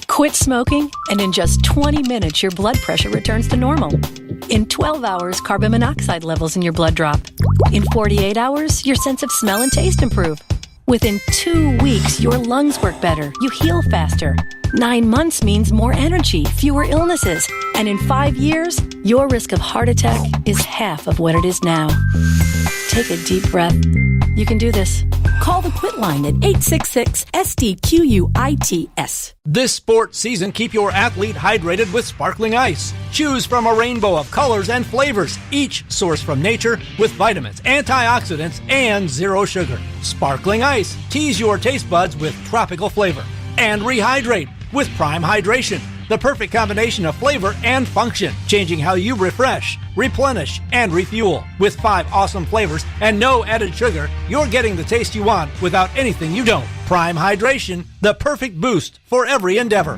Quit smoking, and in just 20 minutes, your blood pressure returns to normal. In 12 hours, carbon monoxide levels in your blood drop. In 48 hours, your sense of smell and taste improve. Within 2 weeks, your lungs work better, you heal faster. 9 months means more energy, fewer illnesses. And in 5 years, your risk of heart attack is half of what it is now. Take a deep breath. You can do this. Call the Quit line at 866-SDQUITS. This sports season, keep your athlete hydrated with sparkling ice. Choose from a rainbow of colors and flavors, each sourced from nature with vitamins, antioxidants, and zero sugar. Sparkling ice. Tease your taste buds with tropical flavor. And rehydrate with Prime Hydration. The perfect combination of flavor and function, changing how you refresh, replenish, and refuel. With 5 awesome flavors and no added sugar, you're getting the taste you want without anything you don't. Prime Hydration, the perfect boost for every endeavor.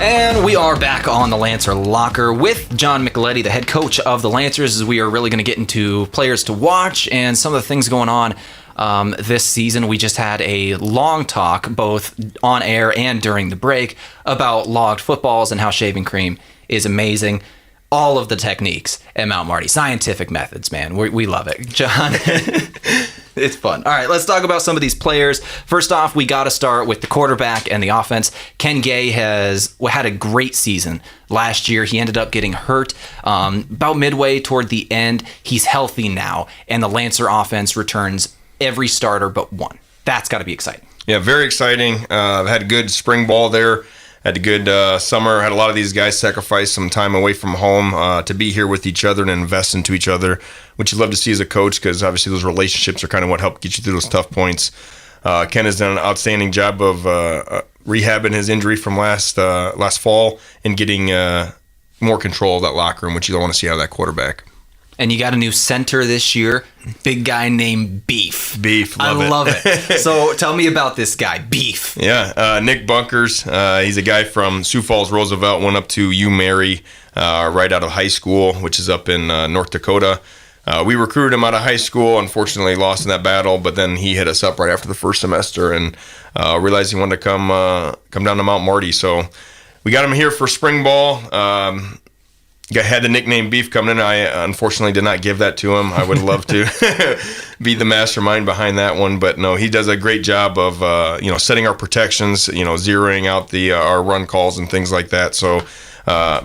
And we are back on the Lancer Locker with John Michaletti, the head coach of the Lancers, as we are really going to get into players to watch and some of the things going on this season. We just had a long talk, both on air and during the break, about logged footballs and how shaving cream is amazing. All of the techniques at Mount Marty, scientific methods, man. We love it. John, it's fun. All right, let's talk about some of these players. First off, we got to start with the quarterback and the offense. Ken Gay has had a great season last year. He ended up getting hurt about midway toward the end. He's healthy now, and the Lancer offense returns every starter but one. That's got to be exciting. Yeah, very exciting. Had a good spring ball there. Had a good summer. Had a lot of these guys sacrifice some time away from home to be here with each other and invest into each other, which you love to see as a coach because obviously those relationships are kind of what help get you through those tough points. Ken has done an outstanding job of rehabbing his injury from last fall and getting more control of that locker room, which you don't want to see out of that quarterback. And you got a new center this year, big guy named Beef. Beef, love it. So tell me about this guy, Beef. Yeah, Nick Bunkers. He's a guy from Sioux Falls, Roosevelt, went up to UMary right out of high school, which is up in North Dakota. We recruited him out of high school, unfortunately lost in that battle, but then he hit us up right after the first semester and realized he wanted to come down to Mount Marty. So we got him here for spring ball. Had the nickname Beef coming in. I unfortunately did not give that to him. I would love to be the mastermind behind that one, but no, he does a great job of setting our protections, zeroing out our run calls and things like that. So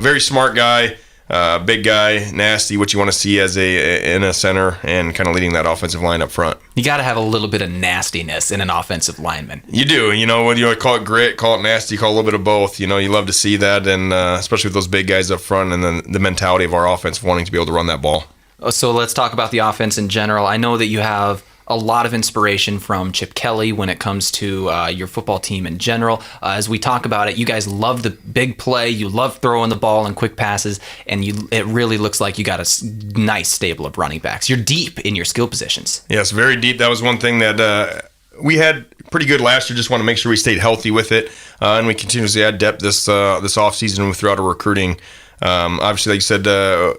very smart guy. big guy, nasty, what you want to see as in a center, and kind of leading that offensive line up front. You got to have a little bit of nastiness in an offensive lineman. You do. Whether you call it grit, call it nasty, call it a little bit of both. You love to see that, and especially with those big guys up front, and then the mentality of our offense wanting to be able to run that ball. So let's talk about the offense in general. I know that you have a lot of inspiration from Chip Kelly when it comes to your football team in general. As we talk about it, you guys love the big play. You love throwing the ball and quick passes, and it really looks like you got a nice stable of running backs. You're deep in your skill positions. Yes, very deep. That was one thing that we had pretty good last year. Just want to make sure we stayed healthy with it, and we continuously add depth this offseason throughout our recruiting. Obviously, like you said,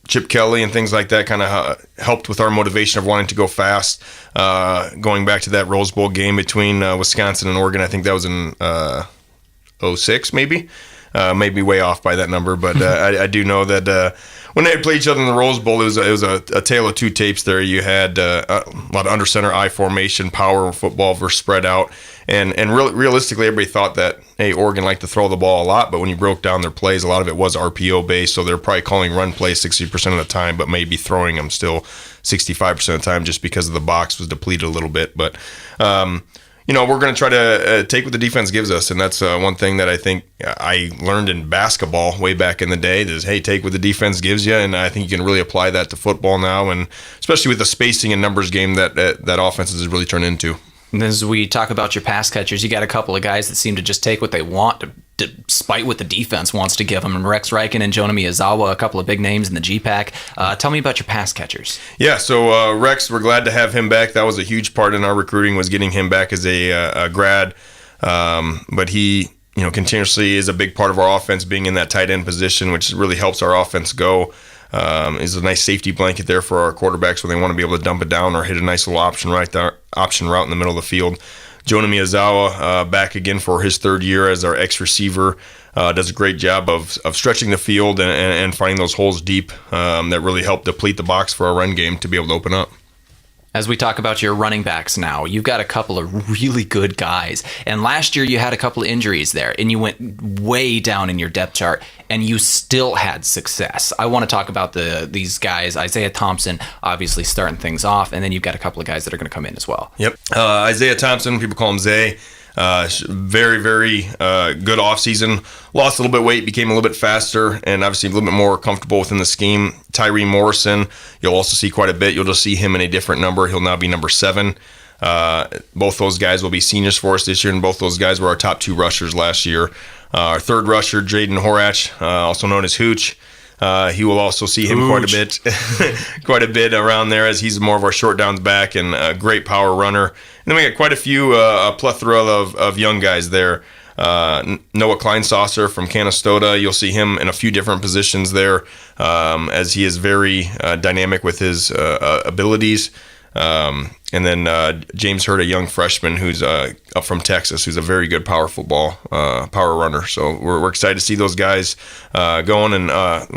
Chip Kelly and things like that kind of helped with our motivation of wanting to go fast. Going back to that Rose Bowl game between Wisconsin and Oregon, I think that was in 06 maybe. Maybe way off by that number, but I do know that when they played each other in the Rose Bowl, it was a tale of two tapes there. You had a lot of under center I formation, power football versus spread out. And realistically, everybody thought that, hey, Oregon liked to throw the ball a lot, but when you broke down their plays, a lot of it was RPO based, so they're probably calling run plays 60% of the time, but maybe throwing them still 65% of the time just because of the box was depleted a little bit. But we're going to try to take what the defense gives us, and that's one thing that I think I learned in basketball way back in the day is, hey, take what the defense gives you, and I think you can really apply that to football now, and especially with the spacing and numbers game that offenses has really turned into. And as we talk about your pass catchers, you got a couple of guys that seem to just take what they want despite what the defense wants to give them. And Rex Reichen and Jonah Miyazawa, a couple of big names in the GPAC. Tell me about your pass catchers. Yeah, so Rex, we're glad to have him back. That was a huge part in our recruiting, was getting him back as a grad. But he continuously is a big part of our offense, being in that tight end position, which really helps our offense go. Is a nice safety blanket there for our quarterbacks when they want to be able to dump it down or hit a nice little option route in the middle of the field. Jonah Miyazawa back again for his third year as our ex-receiver. Does a great job of stretching the field and finding those holes deep that really help deplete the box for our run game to be able to open up. As we talk about your running backs now, you've got a couple of really good guys. And last year you had a couple of injuries there, and you went way down in your depth chart, and you still had success. I want to talk about these guys. Isaiah Thompson, obviously starting things off, and then you've got a couple of guys that are going to come in as well. Yep. Isaiah Thompson, people call him Zay. Very, very good offseason. Lost a little bit of weight, became a little bit faster, and obviously a little bit more comfortable within the scheme. Tyree Morrison, you'll also see quite a bit. You'll just see him in a different number. He'll now be number 7. Both those guys will be seniors for us this year, and both those guys were our top 2 rushers last year. Our third rusher, Jaden Horach, also known as Hooch. He will also see him quite a bit around there, as he's more of our short downs back and a great power runner. And then we got quite a few, a plethora of young guys there. Noah Kleinsasser from Canastota, you'll see him in a few different positions there, as he is very dynamic with his abilities. And then James Hurd, a young freshman who's up from Texas, who's a very good power runner. So we're excited to see those guys going. And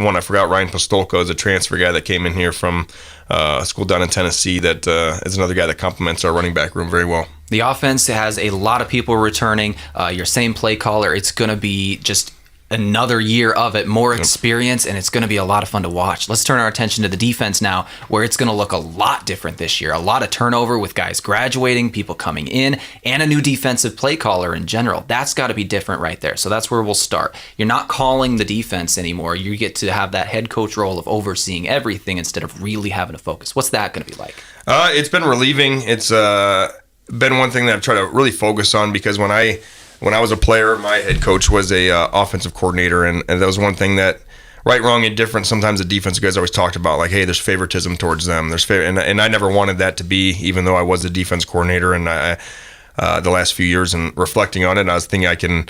one I forgot, Ryan Pastolka is a transfer guy that came in here from a school down in Tennessee that is another guy that complements our running back room very well. The offense has a lot of people returning. Your same play caller. It's going to be just another year of it, more experience, and it's going to be a lot of fun to watch. Let's turn our attention to the defense now, where it's going to look a lot different this year. A lot of turnover with guys graduating, people coming in, and a new defensive play caller in general. That's got to be different right there. So that's where we'll start. You're not calling the defense anymore. You get to have that head coach role of overseeing everything instead of really having to focus. What's that going to be like? It's been relieving. It's been one thing that I've tried to really focus on, because when I was a player, my head coach was a offensive coordinator, and that was one thing that, right, wrong, and different, sometimes the defensive guys always talked about, like, hey, there's favoritism towards them. And I never wanted that to be, even though I was the defense coordinator, and the last few years, and reflecting on it, I was thinking I can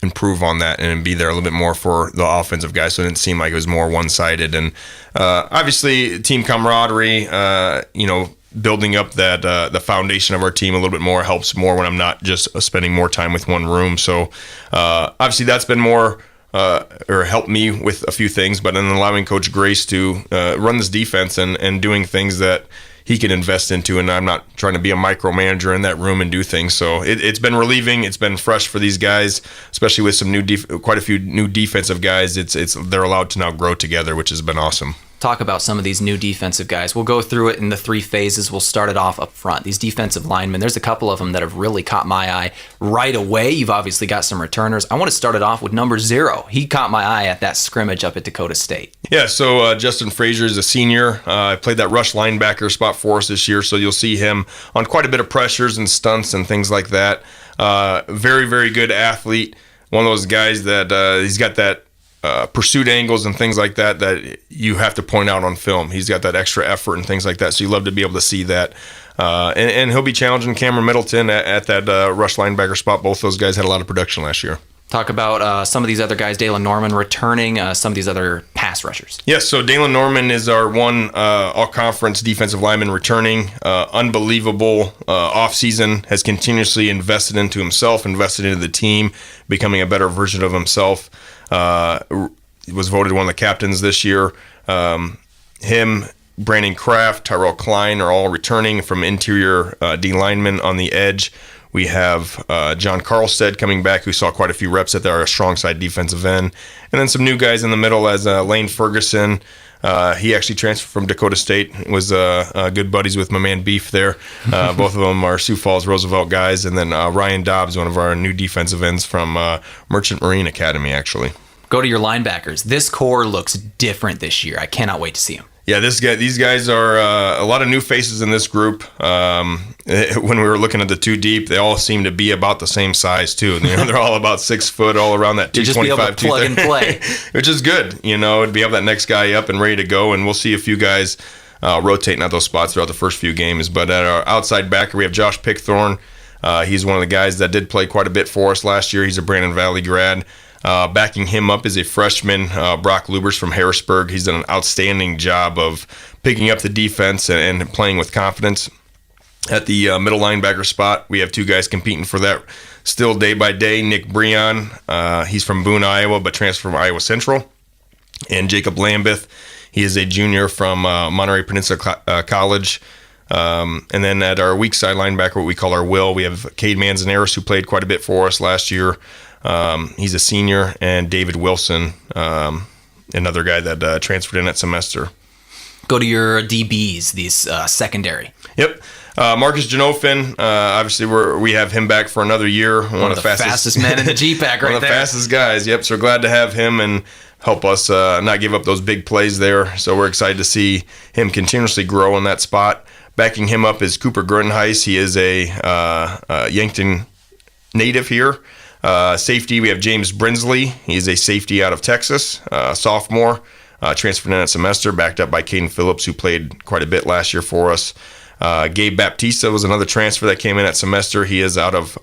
improve on that and be there a little bit more for the offensive guys, so it didn't seem like it was more one-sided. And obviously, team camaraderie, building up that the foundation of our team a little bit more helps more when I'm not just spending more time with one room. So obviously that's been more or helped me with a few things, but then allowing Coach Grace to run this defense and doing things that he can invest into, and I'm not trying to be a micromanager in that room and do things. So it's been relieving. It's been fresh for these guys, especially with some quite a few new defensive guys. They're allowed to now grow together, which has been awesome. Talk about some of these new defensive guys. We'll go through it in the 3 phases. We'll start it off up front. These defensive linemen, there's a couple of them that have really caught my eye right away. You've obviously got some returners. I want to start it off with number 0. He caught my eye at that scrimmage up at Dakota State. Yeah, so Justin Frazier is a senior. Played that rush linebacker spot for us this year, so you'll see him on quite a bit of pressures and stunts and things like that. Very, very good athlete. One of those guys that he's got that pursuit angles and things like that you have to point out on film. He's got that extra effort and things like that, so you love to be able to see that. And he'll be challenging Cameron Middleton at that rush linebacker spot. Both those guys had a lot of production last year. Talk about some of these other guys, Dalen Norman returning, some of these other pass rushers. Yes, so Dalen Norman is our one all-conference defensive lineman returning. Unbelievable offseason, has continuously invested into himself, invested into the team, becoming a better version of himself. Was voted one of the captains this year. Him, Brandon Kraft, Tyrell Klein are all returning from interior D linemen on the edge. We have John Carlstead coming back, who saw quite a few reps at our strong side defensive end. And then some new guys in the middle as Lane Ferguson. He actually transferred from Dakota State, was good buddies with my man Beef there. Both of them are Sioux Falls Roosevelt guys. And then Ryan Dobbs, one of our new defensive ends from Merchant Marine Academy, actually. Go to your linebackers. This core looks different this year. I cannot wait to see them. Yeah, these guys are a lot of new faces in this group. When we were looking at the 2 deep, they all seem to be about the same size too. They're all about 6 foot, all around that 225. Just be able to plug and play, which is good. To be able that next guy up and ready to go. And we'll see a few guys rotating at those spots throughout the first few games. But at our outside backer, we have Josh Pickthorne. He's one of the guys that did play quite a bit for us last year. He's a Brandon Valley grad. Backing him up is a freshman, Brock Lubers from Harrisburg. He's done an outstanding job of picking up the defense and playing with confidence. At the middle linebacker spot, we have 2 guys competing for that still day by day. Nick Breon, he's from Boone, Iowa, but transferred from Iowa Central. And Jacob Lambeth, he is a junior from Monterey Peninsula College. And then at our weak side linebacker, what we call our Will, we have Cade Manzanares, who played quite a bit for us last year. He's a senior, and David Wilson, another guy that transferred in that semester. Go to your DBs, these secondary. Yep. Marcus Janofin, obviously we have him back for another year. One of the fastest men in the GPAC right there. One of the fastest guys, yep. So we're glad to have him and help us not give up those big plays there. So we're excited to see him continuously grow in that spot. Backing him up is Cooper Grunheis. He is a Yankton native here. Safety, we have James Brinsley. He's a safety out of Texas, sophomore, transferred in that semester, backed up by Caden Phillips, who played quite a bit last year for us. Gabe Baptista was another transfer that came in that semester. He is out of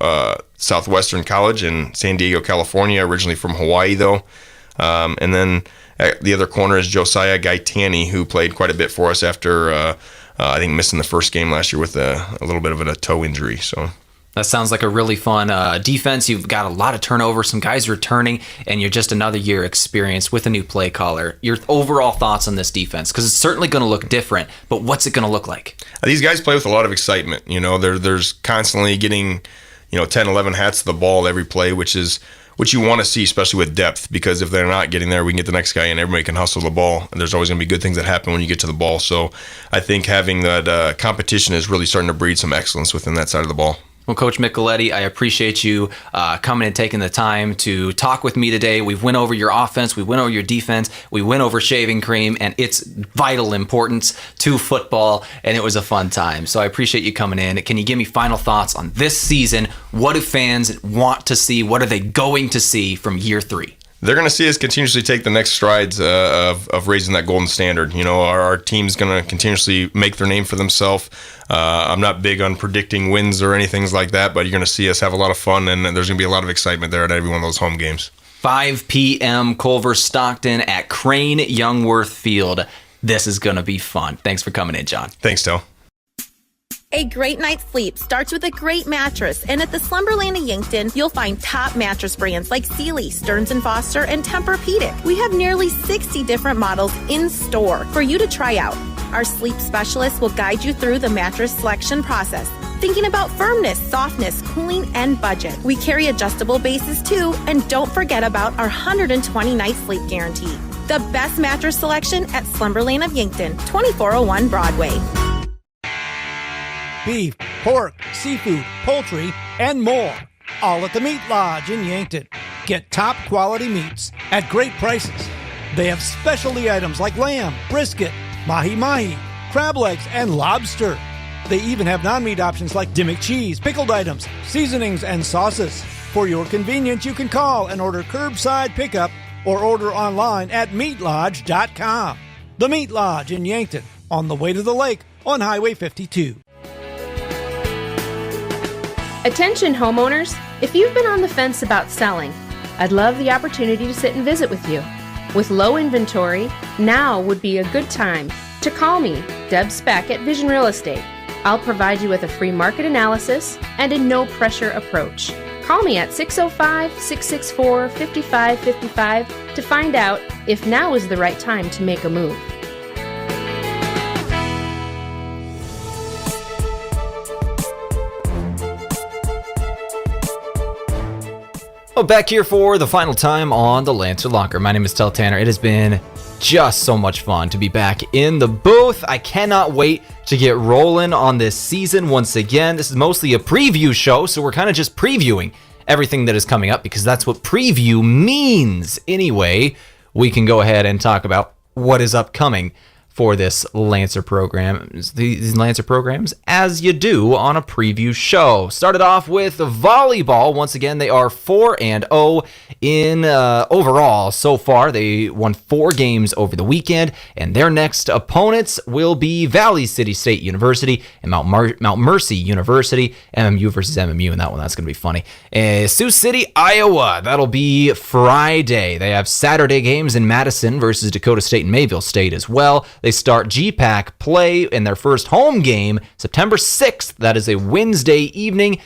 Southwestern College in San Diego, California, originally from Hawaii, though. And then at the other corner is Josiah Gaetani, who played quite a bit for us after, I think, missing the first game last year with a little bit of a toe injury. So that sounds like a really fun defense. You've got a lot of turnover, some guys returning, and you're just another year experience with a new play caller. Your overall thoughts on this defense? Because it's certainly going to look different, but what's it going to look like? These guys play with a lot of excitement. There's constantly getting, 10, 11 hats to the ball every play, which is what you want to see, especially with depth, because if they're not getting there, we can get the next guy in. Everybody can hustle the ball, and there's always going to be good things that happen when you get to the ball. So I think having that competition is really starting to breed some excellence within that side of the ball. Well, Coach Michaletti, I appreciate you coming and taking the time to talk with me today. We went over your offense, we went over your defense, we went over shaving cream and its vital importance to football, and it was a fun time. So I appreciate you coming in. Can you give me final thoughts on this season? What do fans want to see? What are they going to see from year 3? They're going to see us continuously take the next strides of raising that golden standard. Our team's going to continuously make their name for themselves. I'm not big on predicting wins or anything like that, but you're going to see us have a lot of fun, and there's going to be a lot of excitement there at every one of those home games. 5 p.m. Culver Stockton at Crane Youngworth Field. This is going to be fun. Thanks for coming in, John. Thanks, Tehl. A great night's sleep starts with a great mattress, and at the Slumberland of Yankton, you'll find top mattress brands like Sealy, Stearns & Foster, and Tempur-Pedic. We have nearly 60 different models in store for you to try out. Our sleep specialists will guide you through the mattress selection process, thinking about firmness, softness, cooling, and budget. We carry adjustable bases too, and don't forget about our 120-night sleep guarantee. The best mattress selection at Slumberland of Yankton, 2401 Broadway. Beef, pork, seafood, poultry, and more. All at the Meat Lodge in Yankton. Get top quality meats at great prices. They have specialty items like lamb, brisket, mahi-mahi, crab legs, and lobster. They even have non-meat options like Dimmick cheese, pickled items, seasonings, and sauces. For your convenience, you can call and order curbside pickup or order online at meatlodge.com. The Meat Lodge in Yankton, on the way to the lake on Highway 52. Attention homeowners, if you've been on the fence about selling, I'd love the opportunity to sit and visit with you. With low inventory, now would be a good time to call me, Deb Speck at Vision Real Estate. I'll provide you with a free market analysis and a no-pressure approach. Call me at 605-664-5555 to find out if now is the right time to make a move. Well, back here for the final time on the Lancer Locker. My name is Tehl Tanner. It has been just so much fun to be back in the booth. I cannot wait to get rolling on this season once again. This is mostly a preview show, so we're kind of just previewing everything that is coming up because that's what preview means. Anyway, we can go ahead and talk about what is upcoming for this Lancer program, these Lancer programs, as you do on a preview show. Started off with volleyball. Once again, they are 4-0 in overall so far. They won 4 games over the weekend, and their next opponents will be Valley City State University and Mount Mercy University. MMU versus MMU in that one. That's going to be funny. Sioux City, Iowa. That'll be Friday. They have Saturday games in Madison versus Dakota State and Mayville State as well. They start GPAC play in their first home game September 6th. That is a Wednesday evening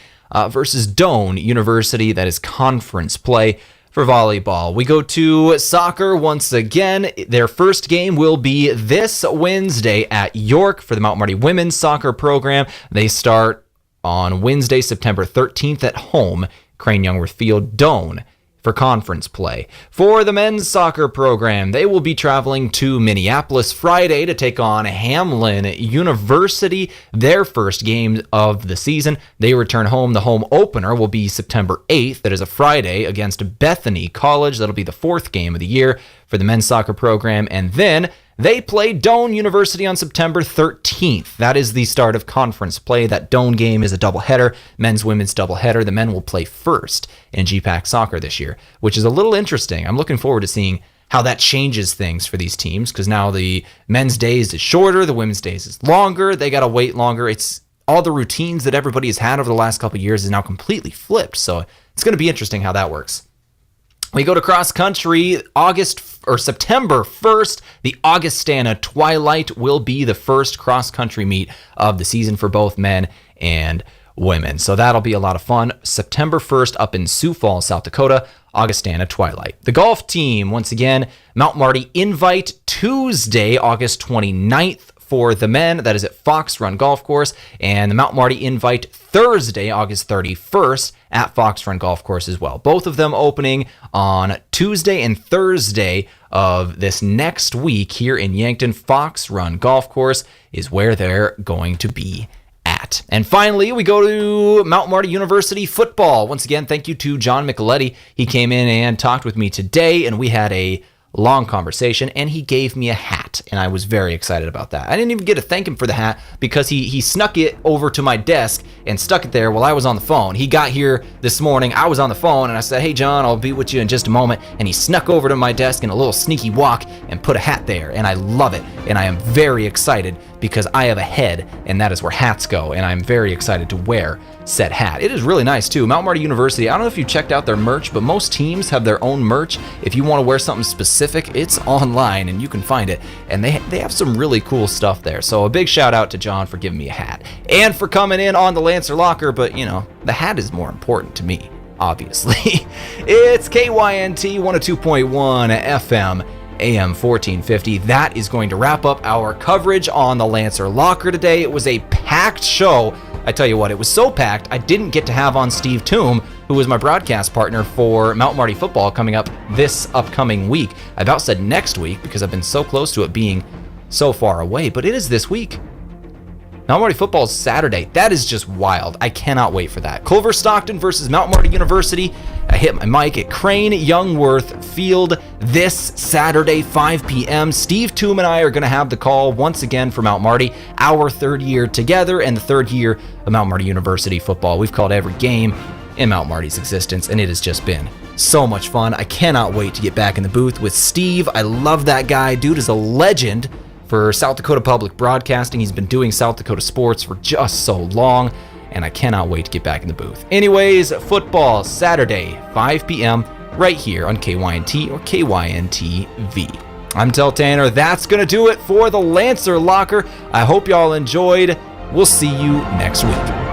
versus Doane University. That is conference play for volleyball. We go to soccer once again. Their first game will be this Wednesday at York for the Mount Marty women's soccer program. They start on Wednesday, September 13th at home, Crane Youngworth Field, Doane, for conference play. For the men's soccer program, they will be traveling to Minneapolis Friday to take on Hamlin University, their first game of the season. They return home. The home opener will be September 8th. That is a Friday against Bethany College. That'll be the 4th game of the year for the men's soccer program. And then they play Doane University on September 13th. That is the start of conference play. That Doane game is a doubleheader, men's-women's doubleheader. The men will play first in GPAC soccer this year, which is a little interesting. I'm looking forward to seeing how that changes things for these teams, because now the men's days is shorter, the women's days is longer. They got to wait longer. It's all the routines that everybody has had over the last couple of years is now completely flipped. So it's going to be interesting how that works. We go to cross country September 1st. The Augustana Twilight will be the first cross country meet of the season for both men and women. So that'll be a lot of fun. September 1st up in Sioux Falls, South Dakota, Augustana Twilight. The golf team, once again, Mount Marty Invite Tuesday, August 29th. For the men, that is at Fox Run Golf Course, and the Mount Marty Invite Thursday, August 31st at Fox Run Golf Course as well. Both of them opening on Tuesday and Thursday of this next week here in Yankton. Fox Run Golf Course is where they're going to be at. And finally, we go to Mount Marty University football. Once again, thank you to John Michaletti. He came in and talked with me today, and we had a long conversation, and he gave me a hat, and I was very excited about that. I didn't even get to thank him for the hat because he snuck it over to my desk and stuck it there while I was on the phone. He got here this morning, I was on the phone, and I said, "Hey John, I'll be with you in just a moment," and he snuck over to my desk in a little sneaky walk and put a hat there, and I love it, and I am very excited because I have a head, and that is where hats go, and I'm very excited to wear said hat. It is really nice too. Mount Marty University, I don't know if you checked out their merch, but most teams have their own merch. If you want to wear something specific, it's online and you can find it, and they have some really cool stuff there. So a big shout out to John for giving me a hat and for coming in on the Lancer Locker, but you know, the hat is more important to me, obviously. It's KYNT 102.1 FM AM 1450. That is going to wrap up our coverage on the Lancer Locker today. It was a packed show. I tell you what, it was so packed, I didn't get to have on Steve Toom, who was my broadcast partner for Mount Marty football coming up this upcoming week. I about said next week because I've been so close to it being so far away, but it is this week. Mount Marty football is Saturday. That is just wild. I cannot wait for that. Culver Stockton versus Mount Marty University. I hit my mic at Crane Youngworth Field this Saturday, 5 p.m. Steve Toom and I are going to have the call once again for Mount Marty, our third year together and the third year of Mount Marty University football. We've called every game in Mount Marty's existence, and it has just been so much fun. I cannot wait to get back in the booth with Steve. I love that guy. Dude is a legend for South Dakota Public Broadcasting. He's been doing South Dakota sports for just so long, and I cannot wait to get back in the booth. Anyways, football Saturday, 5 p.m. right here on KYNT or KYNT-V. I'm Tehl Tanner. That's going to do it for the Lancer Locker. I hope y'all enjoyed. We'll see you next week.